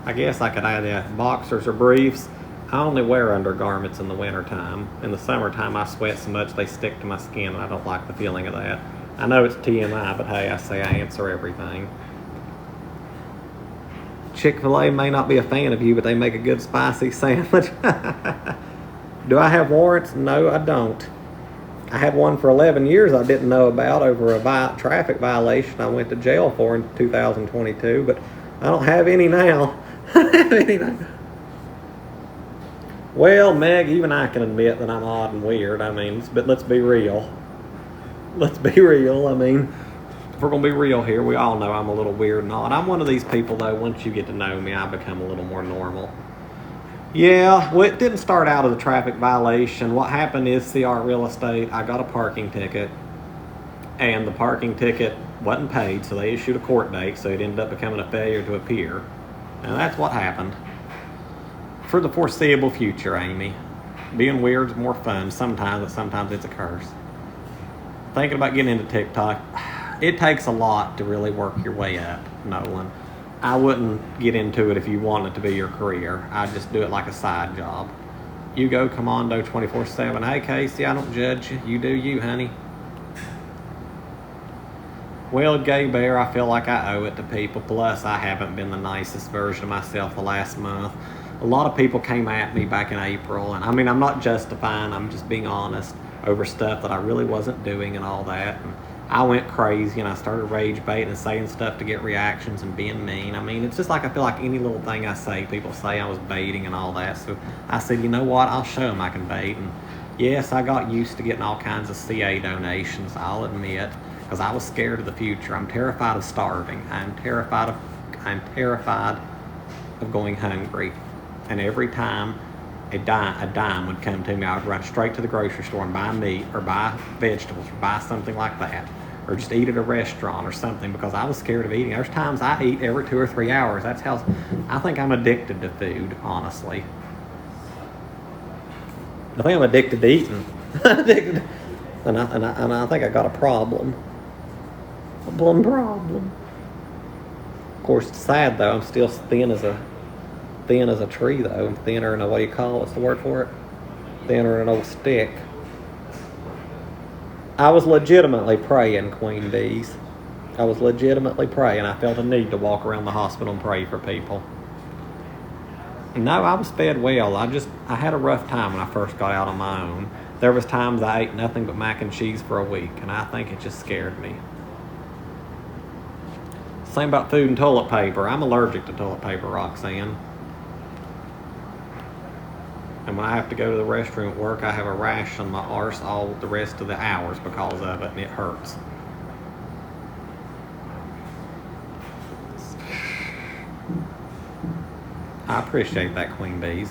I guess I could add boxers or briefs. I only wear undergarments in the wintertime. In the summertime, I sweat so much they stick to my skin, and I don't like the feeling of that. I know it's TMI, but hey, I say I answer everything. Chick-fil-A may not be a fan of you, but they make a good spicy sandwich. Do I have warrants? No, I don't. I had one for 11 years I didn't know about over a traffic violation I went to jail for in 2022, but I don't have any now. Well, Meg, even I can admit that I'm odd and weird. I mean, but let's be real. Let's be real. I mean, if we're going to be real here, we all know I'm a little weird and odd. I'm one of these people, though, once you get to know me, I become a little more normal. Yeah, well, it didn't start out as a traffic violation. What happened is CR Real Estate, I got a parking ticket, and the parking ticket wasn't paid, so they issued a court date, so it ended up becoming a failure to appear. And that's what happened. For the foreseeable future, Amy, being weird is more fun sometimes, but sometimes it's a curse. Thinking about getting into TikTok, it takes a lot to really work your way up, Nolan. I wouldn't get into it if you want it to be your career. I'd just do it like a side job. You go commando 24/7. Hey, Casey, I don't judge you. You do you, honey. Well, Gay Bear, I feel like I owe it to people. Plus, I haven't been the nicest version of myself the last month. A lot of people came at me back in April, and I mean, I'm not justifying, I'm just being honest over stuff that I really wasn't doing and all that. And I went crazy and I started rage baiting and saying stuff to get reactions and being mean. I mean, it's just like I feel like any little thing I say, people say I was baiting and all that. So I said, you know what, I'll show them I can bait. And yes, I got used to getting all kinds of CA donations, I'll admit, because I was scared of the future. I'm terrified of starving. I'm terrified of going hungry. And every time a dime would come to me, I would run straight to the grocery store and buy meat or buy vegetables or buy something like that, or just eat at a restaurant or something, because I was scared of eating. There's times I eat every 2 or 3 hours. That's how I think I'm addicted to food, honestly. I think I'm addicted to eating. Addicted. And I think I got a problem. A problem. Of course, it's sad though. I'm still thin as a tree though. I'm thinner than what do you call it? What's the word for it? Thinner than an old stick. I was legitimately praying, Queen Bees. I was legitimately praying. I felt a need to walk around the hospital and pray for people. No, I was fed well. I had a rough time when I first got out on my own. There was times I ate nothing but mac and cheese for a week, and I think it just scared me. Same about food and toilet paper. I'm allergic to toilet paper, Roxanne. And when I have to go to the restroom at work, I have a rash on my arse all the rest of the hours because of it, and it hurts. I appreciate that, Queen Bees.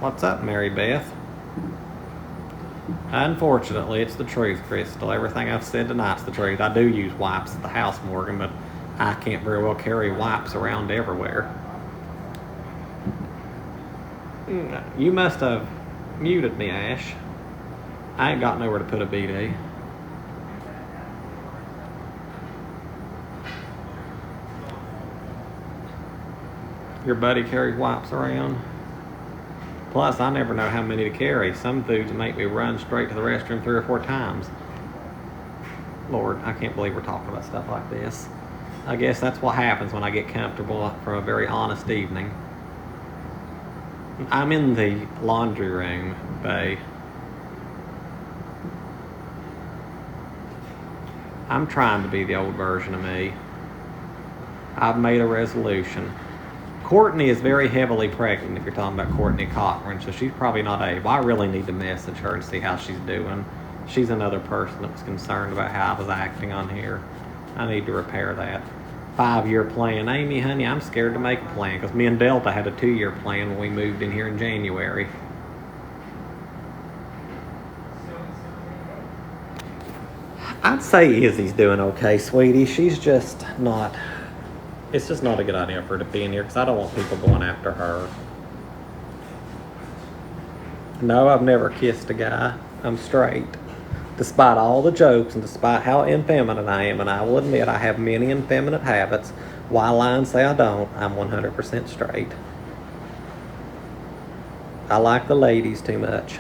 What's up, Mary Beth? Unfortunately, it's the truth, Crystal. Everything I've said tonight's the truth. I do use wipes at the house, Morgan, but I can't very well carry wipes around everywhere. You must have muted me, Ash. I ain't got nowhere to put a BD. Your buddy carries wipes around? Plus, I never know how many to carry. Some foods make me run straight to the restroom 3 or 4 times. Lord, I can't believe we're talking about stuff like this. I guess that's what happens when I get comfortable from a very honest evening. I'm in the laundry room, babe. I'm trying to be the old version of me. I've made a resolution. Courtney is very heavily pregnant, if you're talking about Courtney Cochran, so she's probably not able. I really need to message her and see how she's doing. She's another person that was concerned about how I was acting on here. I need to repair that. 5-year plan. Amy, honey, I'm scared to make a plan because me and Delta had a 2-year plan when we moved in here in January. I'd say Izzy's doing okay, sweetie. She's just not... It's just not a good idea for her to be in here because I don't want people going after her. No, I've never kissed a guy. I'm straight. Despite all the jokes and despite how effeminate I am, and I will admit I have many effeminate habits, while lying say I don't, I'm 100% straight. I like the ladies too much.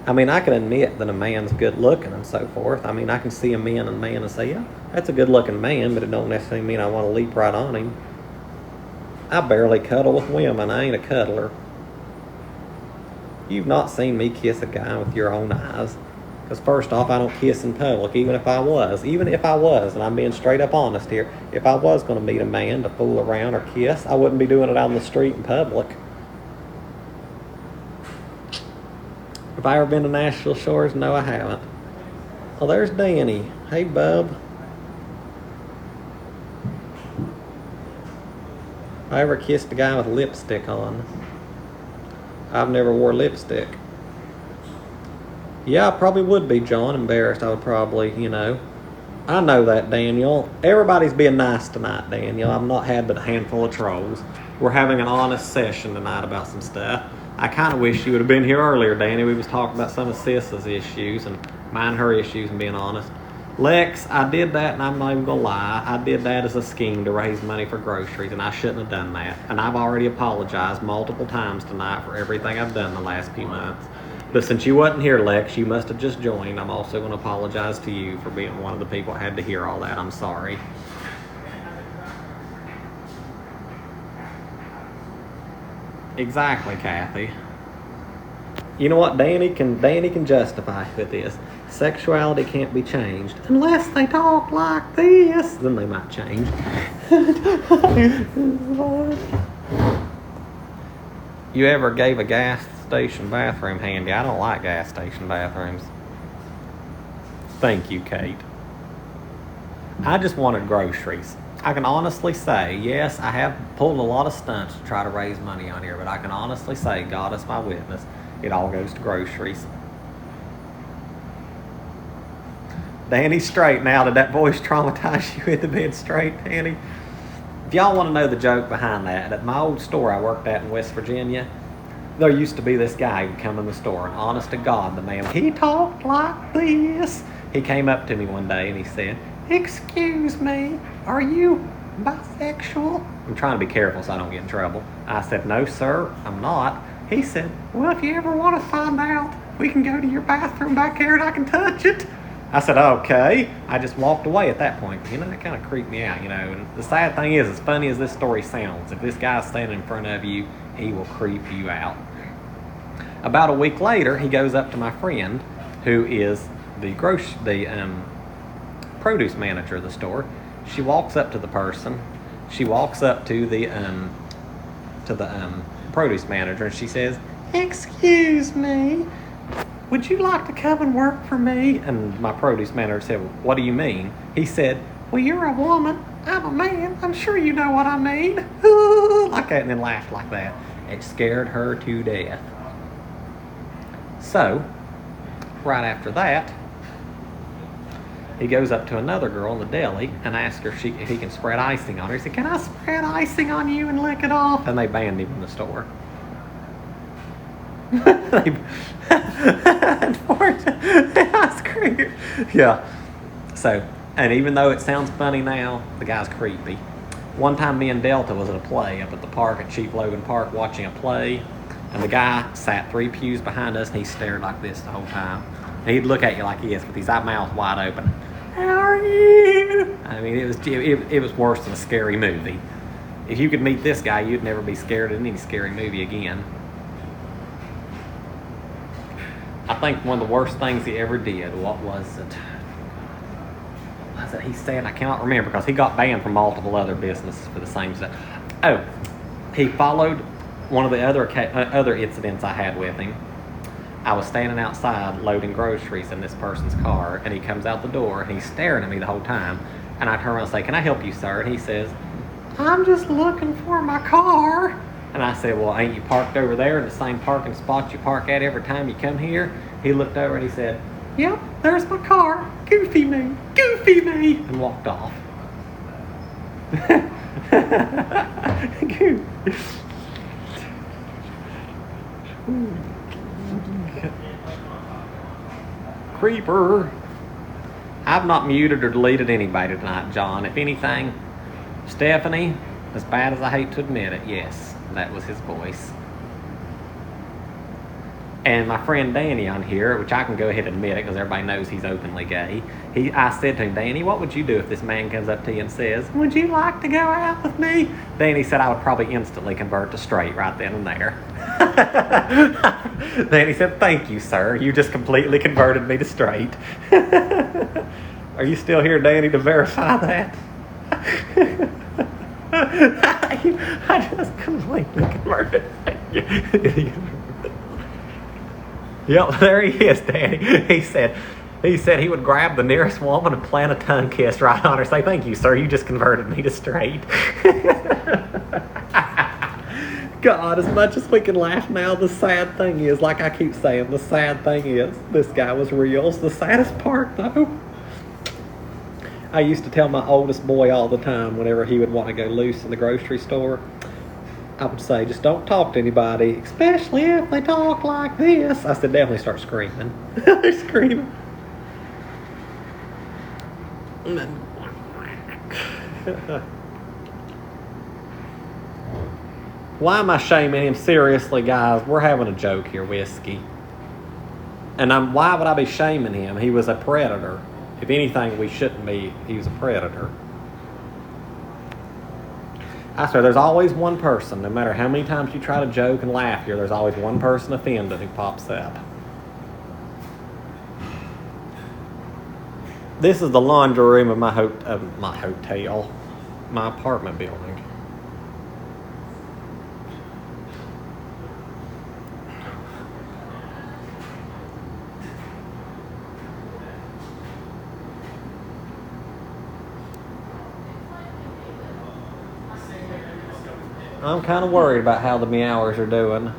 I mean, I can admit that a man's good looking and so forth. I mean, I can see a man and say, yeah, that's a good looking man, but it don't necessarily mean I want to leap right on him. I barely cuddle with women. I ain't a cuddler. You've not seen me kiss a guy with your own eyes. Because first off, I don't kiss in public, even if I was, and I'm being straight up honest here, if I was going to meet a man to fool around or kiss, I wouldn't be doing it out on the street in public. Have I ever been to Nashville Shores? No, I haven't. Well, there's Danny. Hey, bub. I ever kissed a guy with lipstick on? I've never wore lipstick. Yeah, I probably would be, John. Embarrassed, I would probably, I know that, Daniel. Everybody's being nice tonight, Daniel. I've not had but a handful of trolls. We're having an honest session tonight about some stuff. I kind of wish you would have been here earlier, Danny. We was talking about some of Sis's issues and mine her issues and being honest. Lex, I did that, and I'm not even going to lie. I did that as a scheme to raise money for groceries, and I shouldn't have done that. And I've already apologized multiple times tonight for everything I've done the last few months. But since you wasn't here, Lex, you must have just joined. I'm also going to apologize to you for being one of the people that had to hear all that. I'm sorry. Exactly, Kathy. You know what? Danny can justify with this. Sexuality can't be changed unless they talk like this. Then they might change. You ever gave a gas station bathroom handy? I don't like gas station bathrooms. Thank you, Kate. I just wanted groceries. I can honestly say, yes, I have pulled a lot of stunts to try to raise money on here, but I can honestly say, God is my witness, it all goes to groceries. Danny's straight now. Did that voice traumatize you into being straight, Danny? If y'all want to know the joke behind that, at my old store I worked at in West Virginia, there used to be this guy who'd come in the store, and honest to God, the man, he talked like this. He came up to me one day and he said, "Excuse me, are you bisexual?" I'm trying to be careful so I don't get in trouble. I said, "No, sir, I'm not." He said, "Well, if you ever want to find out, we can go to your bathroom back there and I can touch it." I said, "Okay." I just walked away at that point. That kind of creeped me out, And the sad thing is, as funny as this story sounds, if this guy's standing in front of you, he will creep you out. About a week later, he goes up to my friend, who is the produce manager of the store. She walks up to the person. She walks up to the produce manager, and she says, "Excuse me, would you like to come and work for me?" And my produce manager said, "What do you mean?" He said, "Well, you're a woman, I'm a man, I'm sure you know what I mean." Like that, and then laughed like that. It scared her to death. So, right after that, he goes up to another girl in the deli and asks her if he can spread icing on her. He said, "Can I spread icing on you and lick it off?" And they banned him in the store. Yeah. So, and even though it sounds funny now, the guy's creepy. One time me and Delta was at a play up at the park at Chief Logan Park watching a play, and the guy sat 3 pews behind us and he stared like this the whole time. And he'd look at you like this with his mouth wide open. "How are you?" I mean, it was worse than a scary movie. If you could meet this guy, you'd never be scared in any scary movie again. I think one of the worst things he ever did, what was it? He said, I cannot remember because he got banned from multiple other businesses for the same stuff. Oh, he followed one of the other incidents I had with him. I was standing outside loading groceries in this person's car, and he comes out the door and he's staring at me the whole time. And I turn around and say, "Can I help you, sir?" And he says, "I'm just looking for my car." And I said, "Well, ain't you parked over there in the same parking spot you park at every time you come here?" He looked over and he said, "Yep, there's my car. Goofy me, and walked off. Creeper. I've not muted or deleted anybody tonight, John. If anything, Stephanie, as bad as I hate to admit it, yes, that was his voice. And my friend Danny on here, which I can go ahead and admit it because everybody knows he's openly gay. I said to him, "Danny, what would you do if this man comes up to you and says, 'Would you like to go out with me?'" Danny said I would probably instantly convert to straight right then and there. Danny said, "Thank you, sir. You just completely converted me to straight." Are you still here, Danny, to verify that? I just completely converted. Yep, there he is, Danny. He said he would grab the nearest woman and plant a tongue kiss right on her. Say, thank you, sir. You just converted me to straight. God, as much as we can laugh now, the sad thing is, like I keep saying, the sad thing is, this guy was real. It's the saddest part, though. I used to tell my oldest boy all the time, whenever he would want to go loose in the grocery store, I would say, just don't talk to anybody, especially if they talk like this. I said, definitely start screaming. They're screaming. Why am I shaming him? Seriously, guys, we're having a joke here, Whiskey. And why would I be shaming him? He was a predator. If anything, we shouldn't be. He was a predator. I swear, there's always one person, no matter how many times you try to joke and laugh here, there's always one person offended who pops up. This is the laundry room of my hotel, my apartment building. I'm kind of worried about how the meowers are doing.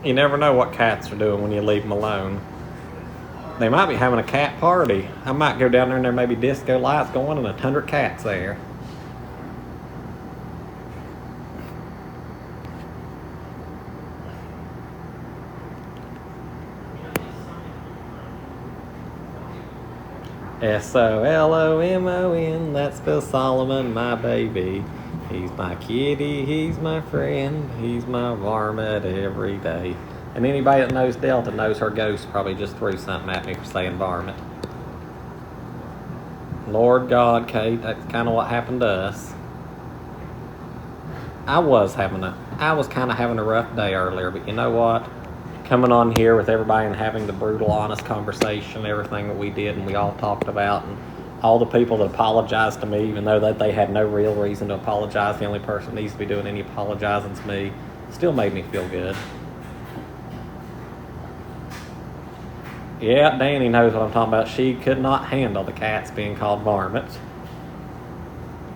You never know what cats are doing when you leave them alone. They might be having a cat party. I might go down there and there may be disco lights going and 100 cats there. SOLOMON, that spells Solomon, my baby. He's my kitty, he's my friend, he's my varmint every day. And anybody that knows Delta knows her ghost probably just threw something at me for saying varmint. Lord God, Kate, that's kind of what happened to us. I was kind of having a rough day earlier, but you know what? Coming on here with everybody and having the brutal, honest conversation, everything that we did and we all talked about, and all the people that apologized to me, even though that they had no real reason to apologize, the only person that needs to be doing any apologizing is me, still made me feel good. Yeah, Danny knows what I'm talking about. She could not handle the cats being called varmints.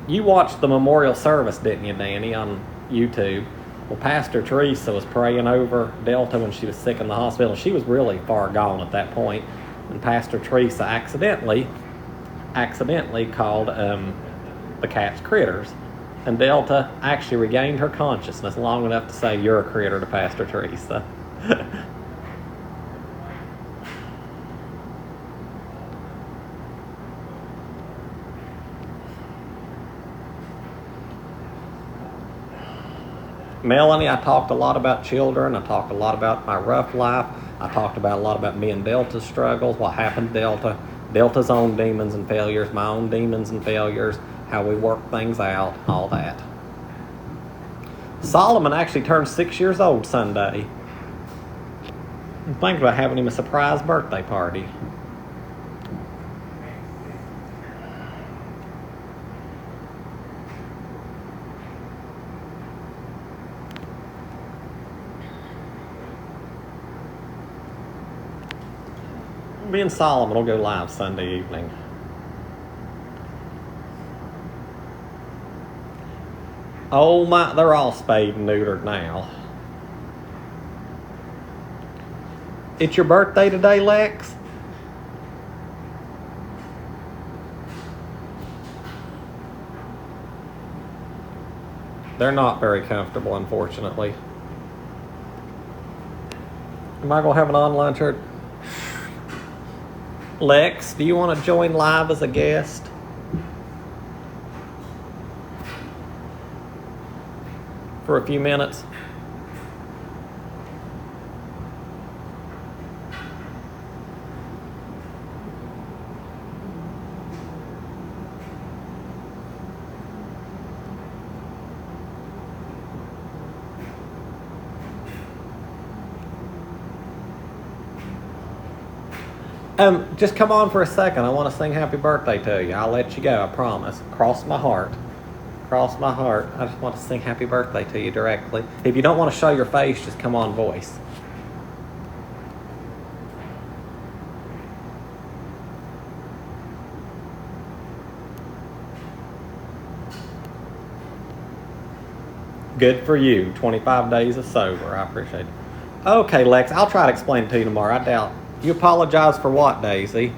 You watched the memorial service, didn't you, Danny, on YouTube? Well, Pastor Teresa was praying over Delta when she was sick in the hospital. She was really far gone at that point. And Pastor Teresa accidentally called the cats critters. And Delta actually regained her consciousness long enough to say, "You're a critter" to Pastor Teresa. Melanie, I talked a lot about children. I talked a lot about my rough life. I talked a lot about me and Delta's struggles, what happened to Delta, Delta's own demons and failures, my own demons and failures, how we work things out, all that. Solomon actually turned 6 years old Sunday. I'm thinking about having him a surprise birthday party. Me and Solomon will go live Sunday evening. Oh my, they're all spayed and neutered now. It's your birthday today, Lex? They're not very comfortable, unfortunately. Am I going to have an online church? Lex, do you want to join live as a guest? For a few minutes? Just come on for a second. I want to sing happy birthday to you. I'll let you go, I promise. Cross my heart. Cross my heart. I just want to sing happy birthday to you directly. If you don't want to show your face, just come on voice. Good for you. 25 days of sober. I appreciate it. Okay, Lex, I'll try to explain it to you tomorrow. I doubt. You apologize for what, Daisy?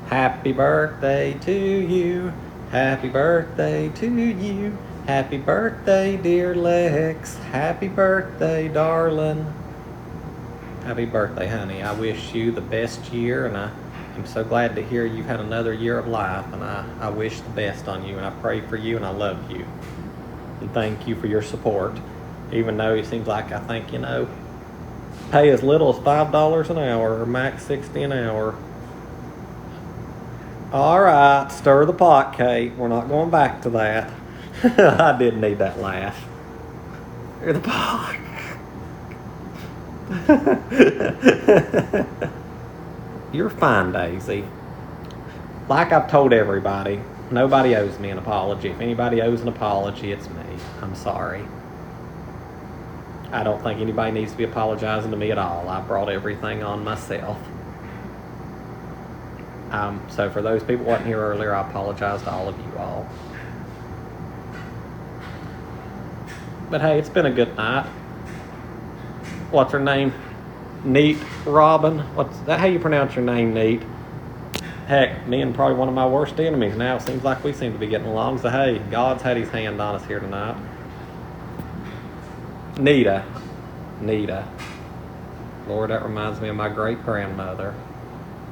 Happy birthday to you. Happy birthday to you. Happy birthday, dear Lex. Happy birthday, darling. Happy birthday, honey. I wish you the best year, and I'm so glad to hear you've had another year of life, and I wish the best on you, and I pray for you, and I love you. And thank you for your support, even though it seems like I think, pay as little as $5 an hour or max $60 an hour. All right, stir the pot, Kate. We're not going back to that. I didn't need that laugh. Stir the pot. You're fine, Daisy. Like I've told everybody, nobody owes me an apology. If anybody owes an apology, it's me. I'm sorry. I don't think anybody needs to be apologizing to me at all. I brought everything on myself. So for those people who weren't here earlier, I apologize to all of you all. But hey, it's been a good night. What's her name? Neat Robin? What's that? How you pronounce your name, Neat? Heck, me and probably one of my worst enemies now. It seems like we seem to be getting along. So hey, God's had his hand on us here tonight. Nita. Lord, that reminds me of my great grandmother.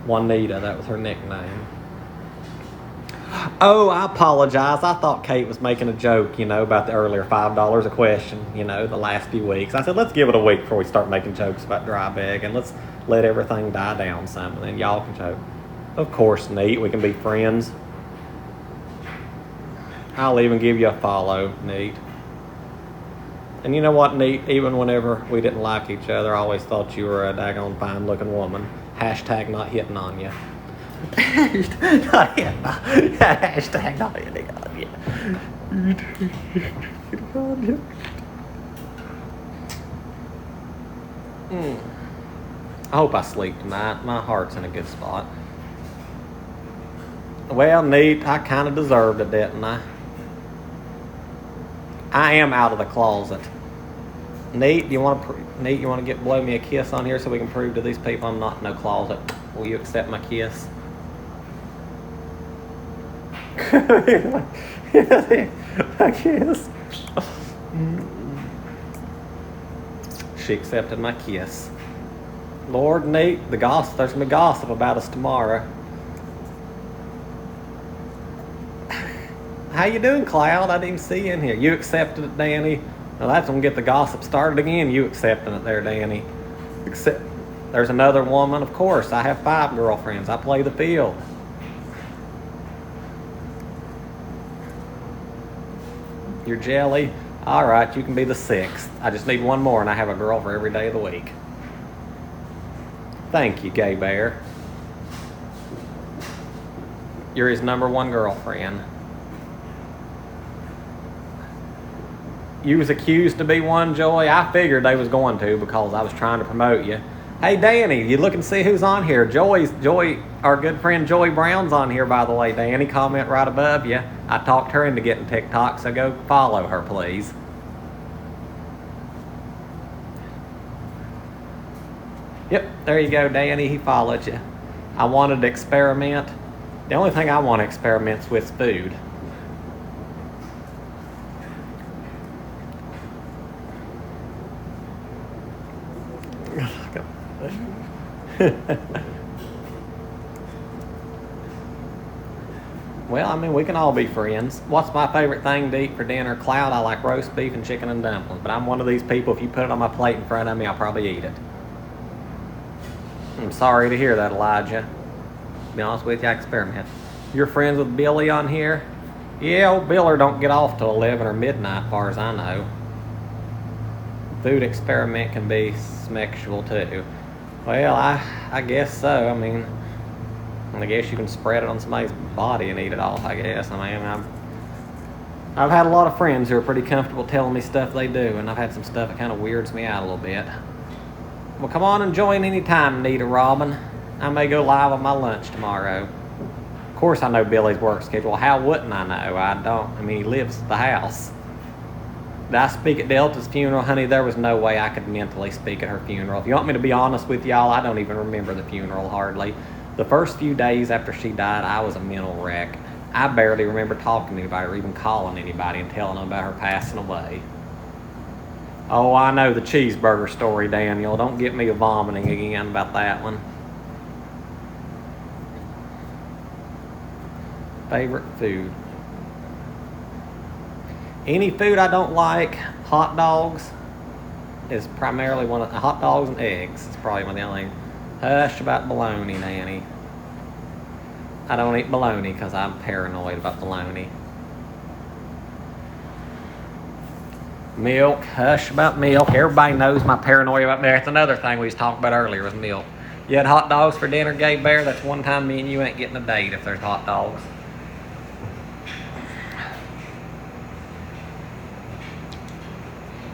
Juanita, that was her nickname. Oh, I apologize. I thought Kate was making a joke, about the earlier $5 a question, the last few weeks. I said, let's give it a week before we start making jokes about dry bag, and let's let everything die down some, and then y'all can joke. Of course, Neat, we can be friends. I'll even give you a follow, Neat. And you know what, Neat? Even whenever we didn't like each other, I always thought you were a daggone fine-looking woman. Hashtag not hitting on you. Not hitting on you. Hashtag not hitting on you. I hope I sleep tonight. My heart's in a good spot. Well, Neat, I kind of deserved it, didn't I? I am out of the closet. Neat, you want to blow me a kiss on here so we can prove to these people I'm not in no closet? Will you accept my kiss? My kiss. She accepted my kiss. Lord, Neat, there's gonna be gossip about us tomorrow. How you doing, Cloud? I didn't even see you in here. You accepted it, Danny. Now that's gonna get the gossip started again. You accepting it there, Danny. There's another woman, of course. I have 5 girlfriends. I play the field. You're jelly? All right, you can be the 6th. I just need one more, and I have a girl for every day of the week. Thank you, Gay Bear. You're his #1 girlfriend. You was accused to be one, Joy. I figured they was going to because I was trying to promote you. Hey, Danny, you look and see who's on here. Our good friend Joy Brown's on here, by the way, Danny. Comment right above you. I talked her into getting TikTok, so go follow her, please. Yep, there you go, Danny. He followed you. I wanted to experiment. The only thing I want to experiment with is food. Well, I mean, we can all be friends. What's my favorite thing to eat for dinner? Cloud, I like roast beef and chicken and dumplings. But I'm one of these people, if you put it on my plate in front of me, I'll probably eat it. I'm sorry to hear that, Elijah. To be honest with you, I experiment. You're friends with Billy on here? Yeah, old Biller don't get off till 11 or midnight, as far as I know. Food experiment can be sexual too. Well, I guess so. I mean, I guess you can spread it on somebody's body and eat it off, I guess. I mean, I've had a lot of friends who are pretty comfortable telling me stuff they do, and I've had some stuff that kind of weirds me out a little bit. Well, come on and join anytime, Nita Robin. I may go live on my lunch tomorrow. Of course I know Billy's work schedule. How wouldn't I know? I don't. I mean, he lives at the house. Did I speak at Delta's funeral? Honey, there was no way I could mentally speak at her funeral. If you want me to be honest with y'all, I don't even remember the funeral hardly. The first few days after she died, I was a mental wreck. I barely remember talking to anybody or even calling anybody and telling them about her passing away. Oh, I know the cheeseburger story, Daniel. Don't get me vomiting again about that one. Favorite food. Any food I don't like, hot dogs is primarily one of the hot dogs and eggs. It's probably one of the only. Hush about bologna, Nanny. I don't eat bologna because I'm paranoid about bologna. Milk, hush about milk. Everybody knows my paranoia about milk. That's another thing we was talking about earlier was milk. You had hot dogs for dinner, Gay Bear? That's one time me and you ain't getting a date if there's hot dogs.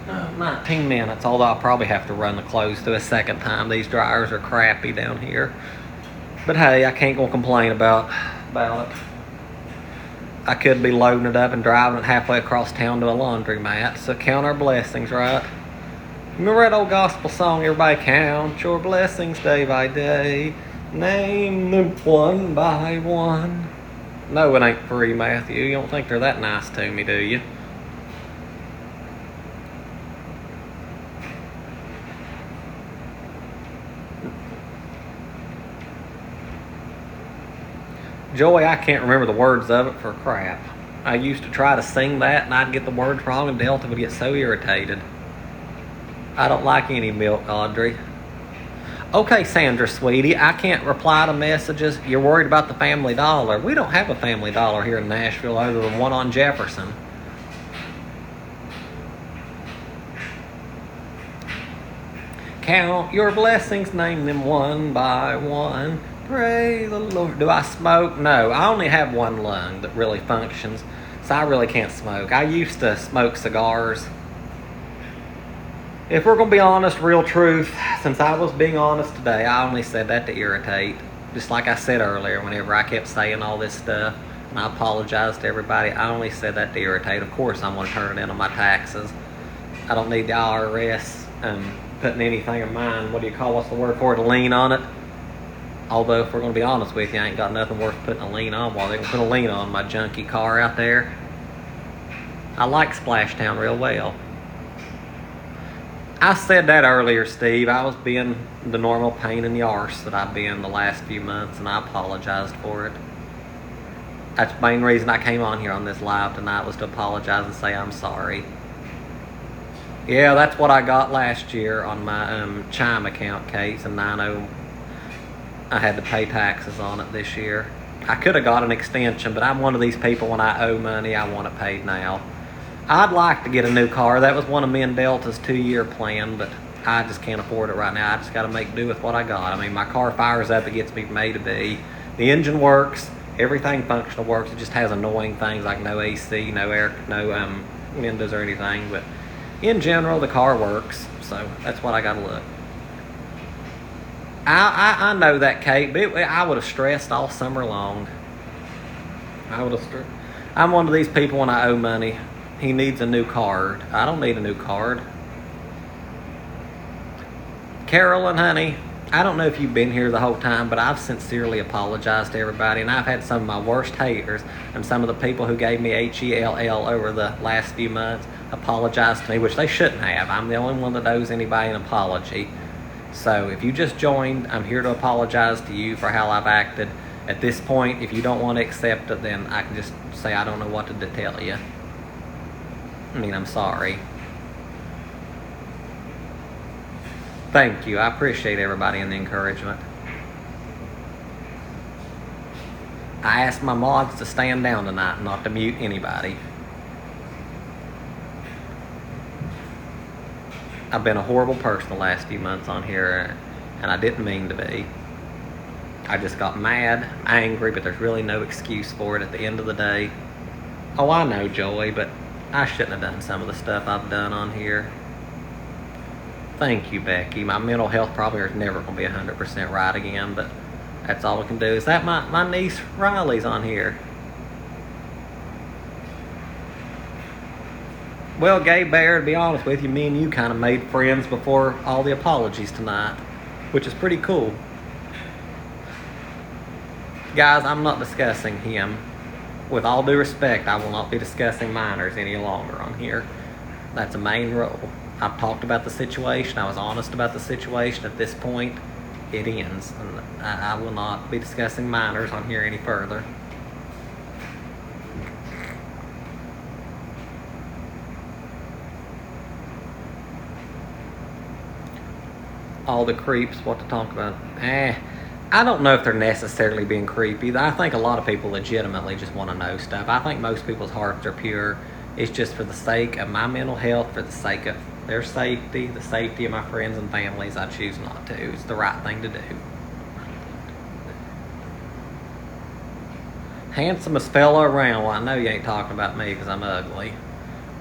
Oh, 19 minutes, although I'll probably have to run the clothes through a second time. These dryers are crappy down here. But hey, I can't go complain about it. I could be loading it up and driving it halfway across town to a laundromat, so count our blessings, right? Remember that old gospel song, everybody count your blessings day by day, name them one by one. No, it ain't free, Matthew. You don't think they're that nice to me, do you? Joey, I can't remember the words of it for crap. I used to try to sing that and I'd get the words wrong and Delta would get so irritated. I don't like any milk, Audrey. Okay, Sandra, sweetie, I can't reply to messages. You're worried about the Family Dollar. We don't have a Family Dollar here in Nashville other than one on Jefferson. Count your blessings, name them one by one. Pray the Lord. Do I smoke? No, I only have one lung that really functions, so I really can't smoke. I used to smoke cigars. If we're going to be honest, real truth, since I was being honest today, I only said that to irritate. Just like I said earlier, whenever I kept saying all this stuff, and I apologize to everybody, I only said that to irritate. Of course, I'm going to turn it in on my taxes. I don't need the IRS putting anything of mine, what's the word for it, a lien on it. Although, if we're going to be honest with you, I ain't got nothing worth putting a lien on. While they can put a lien on my junky car out there. I like Splashtown real well. I said that earlier, Steve. I was being the normal pain in the arse that I've been the last few months, and I apologized for it. That's the main reason I came on here on this live tonight, was to apologize and say I'm sorry. Yeah, that's what I got last year on my Chime account case, and I had to pay taxes on it this year. I could have got an extension, but I'm one of these people, when I owe money, I want it paid now. I'd like to get a new car. That was one of me and Delta's 2-year plan, but I just can't afford it right now. I just got to make do with what I got. I mean, my car fires up, it gets me from A to B. The engine works, everything functional works. It just has annoying things like no AC, no air, no windows or anything. But in general, the car works, so that's what I got to look. I know that, Kate, but I would have stressed all summer long. I'm one of these people, when I owe money, he needs a new card. I don't need a new card. Carolyn, honey, I don't know if you've been here the whole time, but I've sincerely apologized to everybody, and I've had some of my worst haters and some of the people who gave me HELL over the last few months apologize to me, which they shouldn't have. I'm the only one that owes anybody an apology. So if you just joined, I'm here to apologize to you for how I've acted. At this point, if you don't want to accept it, then I can just say I don't know what to tell you. I mean, I'm sorry. Thank you. I appreciate everybody and the encouragement. I asked my mods to stand down tonight, not to mute anybody. I've been a horrible person the last few months on here, and I didn't mean to be. I just got mad, angry, but there's really no excuse for it at the end of the day. Oh, I know, Joey, but I shouldn't have done some of the stuff I've done on here. Thank you, Becky. My mental health probably is never going to be 100% right again, but that's all we can do. Is that my niece Riley's on here? Well, Gay Bear, to be honest with you, me and you kind of made friends before all the apologies tonight, which is pretty cool. Guys, I'm not discussing him. With all due respect, I will not be discussing minors any longer on here. That's a main rule. I've talked about the situation. I was honest about the situation. At this point, it ends. And I will not be discussing minors on here any further. All the creeps, what to talk about. I don't know if they're necessarily being creepy. I think a lot of people legitimately just want to know stuff. I think most people's hearts are pure. It's just for the sake of my mental health, for the sake of their safety, the safety of my friends and families, I choose not to. It's the right thing to do. Handsomest fella around. Well, I know you ain't talking about me because I'm ugly.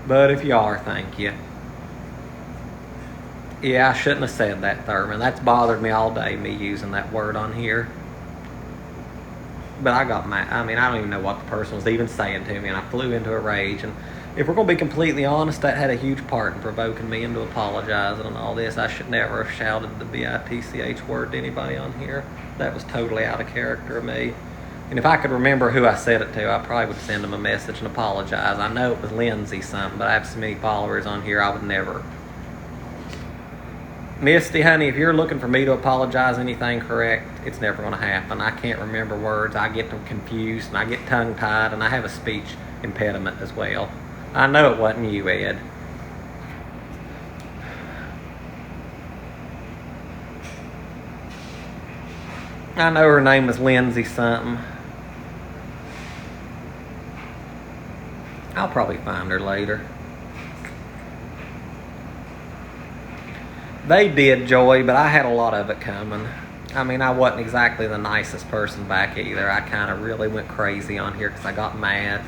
But if you are, thank you. Yeah, I shouldn't have said that, Thurman. That's bothered me all day, me using that word on here. But I got mad. I mean, I don't even know what the person was even saying to me, and I flew into a rage. And if we're going to be completely honest, that had a huge part in provoking me into apologizing and all this. I should never have shouted the bitch word to anybody on here. That was totally out of character of me. And if I could remember who I said it to, I probably would send them a message and apologize. I know it was Lindsay something, but I have so many followers on here, I would never. Misty, honey, if you're looking for me to apologize anything correct, it's never going to happen. I can't remember words. I get them confused, and I get tongue-tied, and I have a speech impediment as well. I know it wasn't you, Ed. I know her name was Lindsay something. I'll probably find her later. They did, Joy, but I had a lot of it coming. I mean, I wasn't exactly the nicest person back either. I kind of really went crazy on here because I got mad.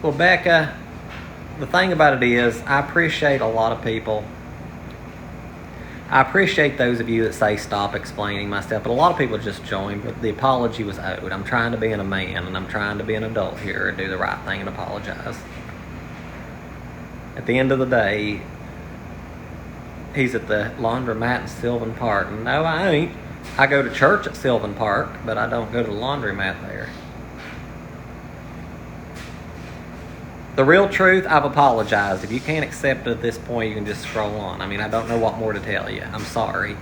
Well, Becca, the thing about it is, I appreciate a lot of people. I appreciate those of you that say stop explaining myself, but a lot of people just join. But the apology was owed. I'm trying to be a man, and I'm trying to be an adult here and do the right thing and apologize. At the end of the day, he's at the laundromat in Sylvan Park. No, I ain't. I go to church at Sylvan Park, but I don't go to the laundromat there. The real truth, I've apologized. If you can't accept it at this point, you can just scroll on. I mean, I don't know what more to tell you. I'm sorry.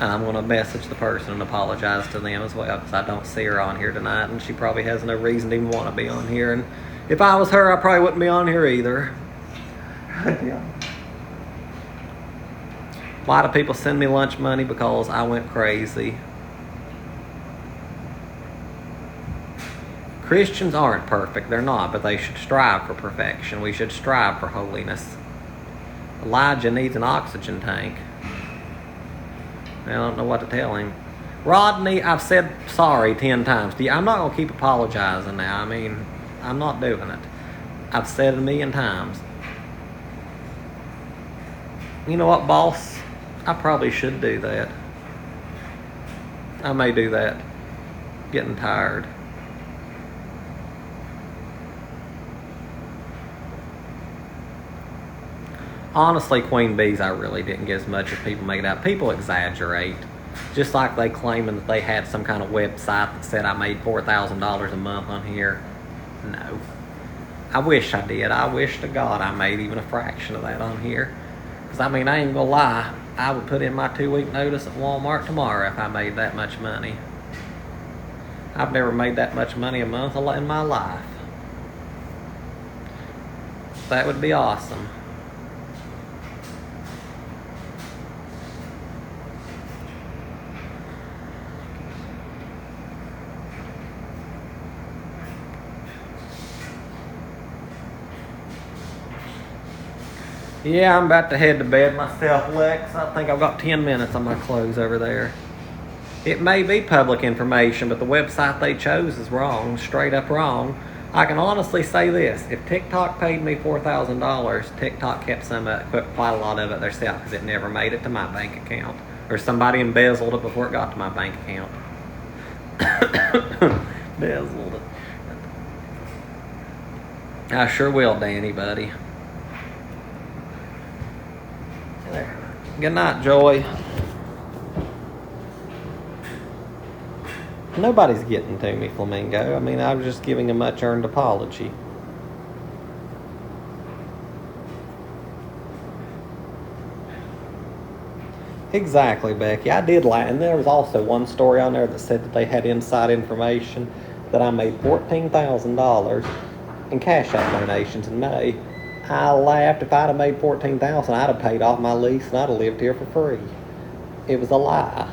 And I'm going to message the person and apologize to them as well, because I don't see her on here tonight, and she probably has no reason to even want to be on here. And if I was her, I probably wouldn't be on here either. Yeah. A lot of people send me lunch money because I went crazy. Christians aren't perfect. They're not, but they should strive for perfection. We should strive for holiness. Elijah needs an oxygen tank. I don't know what to tell him. Rodney, I've said sorry 10 times to you. I'm not going to keep apologizing now. I mean, I'm not doing it. I've said it a million times. You know what, boss? I probably should do that. I may do that. Getting tired. Honestly, Queen Bees, I really didn't get as much as people make it out. People exaggerate. Just like they claiming that they had some kind of website that said I made $4,000 a month on here. No. I wish I did. I wish to God I made even a fraction of that on here. Because, I mean, I ain't gonna lie. I would put in my 2-week notice at Walmart tomorrow if I made that much money. I've never made that much money a month in my life. That would be awesome. Yeah, I'm about to head to bed myself, Lex. I think I've got 10 minutes on my clothes over there. It may be public information, but the website they chose is wrong, straight up wrong. I can honestly say this: if TikTok paid me $4,000, TikTok kept quite a lot of it themselves because it never made it to my bank account, or somebody embezzled it before it got to my bank account. Embezzled it. I sure will, Danny, buddy. There. Good night, Joy. Nobody's getting to me, Flamingo. I mean, I was just giving a much-earned apology. Exactly, Becky. I did lie. And there was also one story on there that said that they had inside information that I made $14,000 in Cash App donations in May. I laughed. If I'd have made $14,000, I'd have paid off my lease and I'd have lived here for free. It was a lie.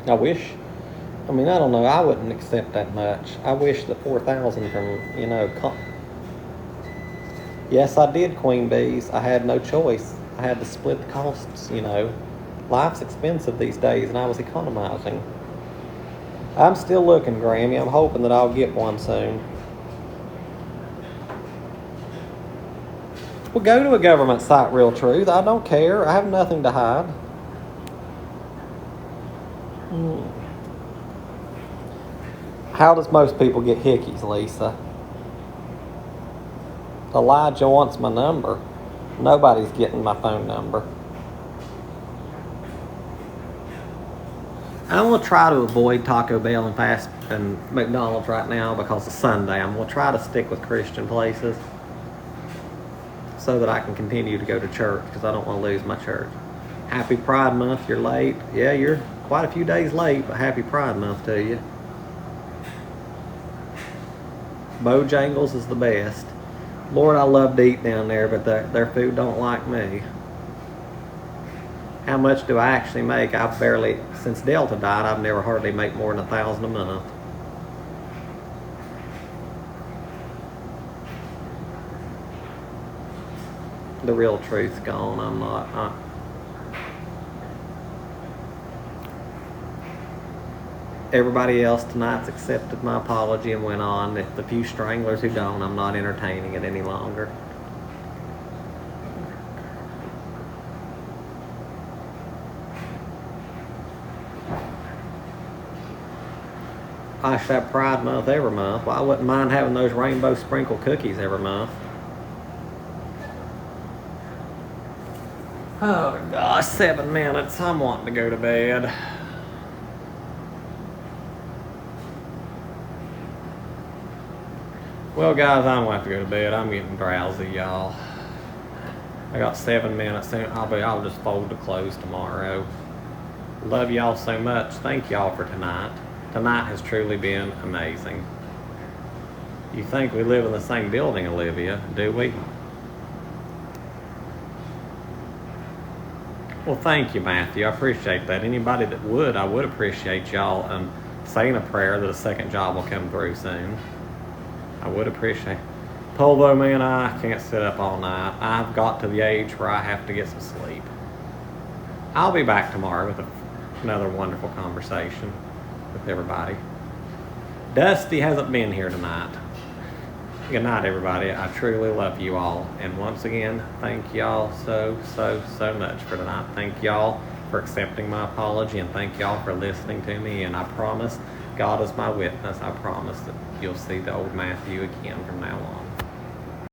I don't know, I wouldn't accept that much. I wish the $4,000 from, yes, I did, Queen Bees. I had no choice. I had to split the costs, Life's expensive these days, and I was economizing. I'm still looking, Grammy. I'm hoping that I'll get one soon. Well, go to a government site, Real Truth. I don't care. I have nothing to hide. How does most people get hickeys, Lisa? Elijah wants my number. Nobody's getting my phone number. I'm going to try to avoid Taco Bell and McDonald's right now because it's Sunday. I'm going to try to stick with Christian places so that I can continue to go to church because I don't want to lose my church. Happy Pride Month. You're late. Yeah, you're quite a few days late, but happy Pride Month to you. Bojangles is the best. Lord, I love to eat down there, but their food don't like me. How much do I actually make? Since Delta died, I've never hardly made more than $1,000 a month. The Real Truth's gone. I'm not. Everybody else tonight's accepted my apology and went on. If the few stranglers who don't, I'm not entertaining it any longer. I should have Pride Month every month. Well, I wouldn't mind having those rainbow sprinkle cookies every month. Oh gosh, 7 minutes. I'm wanting to go to bed. Well, guys, I'm going to have to go to bed. I'm getting drowsy, y'all. I got 7 minutes. I'll just fold the clothes tomorrow. Love y'all so much. Thank y'all for tonight. Tonight has truly been amazing. You think we live in the same building, Olivia, do we? Well, thank you, Matthew. I appreciate that. Anybody that would, I would appreciate y'all saying a prayer that a second job will come through soon. I would appreciate. Polvo, man, I can't sit up all night. I've got to the age where I have to get some sleep. I'll be back tomorrow with another wonderful conversation with everybody. Dusty hasn't been here tonight. Good night, everybody. I truly love you all. And once again, thank y'all so much for tonight. Thank y'all for accepting my apology, and thank y'all for listening to me. And I promise, God is my witness, I promise that you'll see the old Matthew again from now on.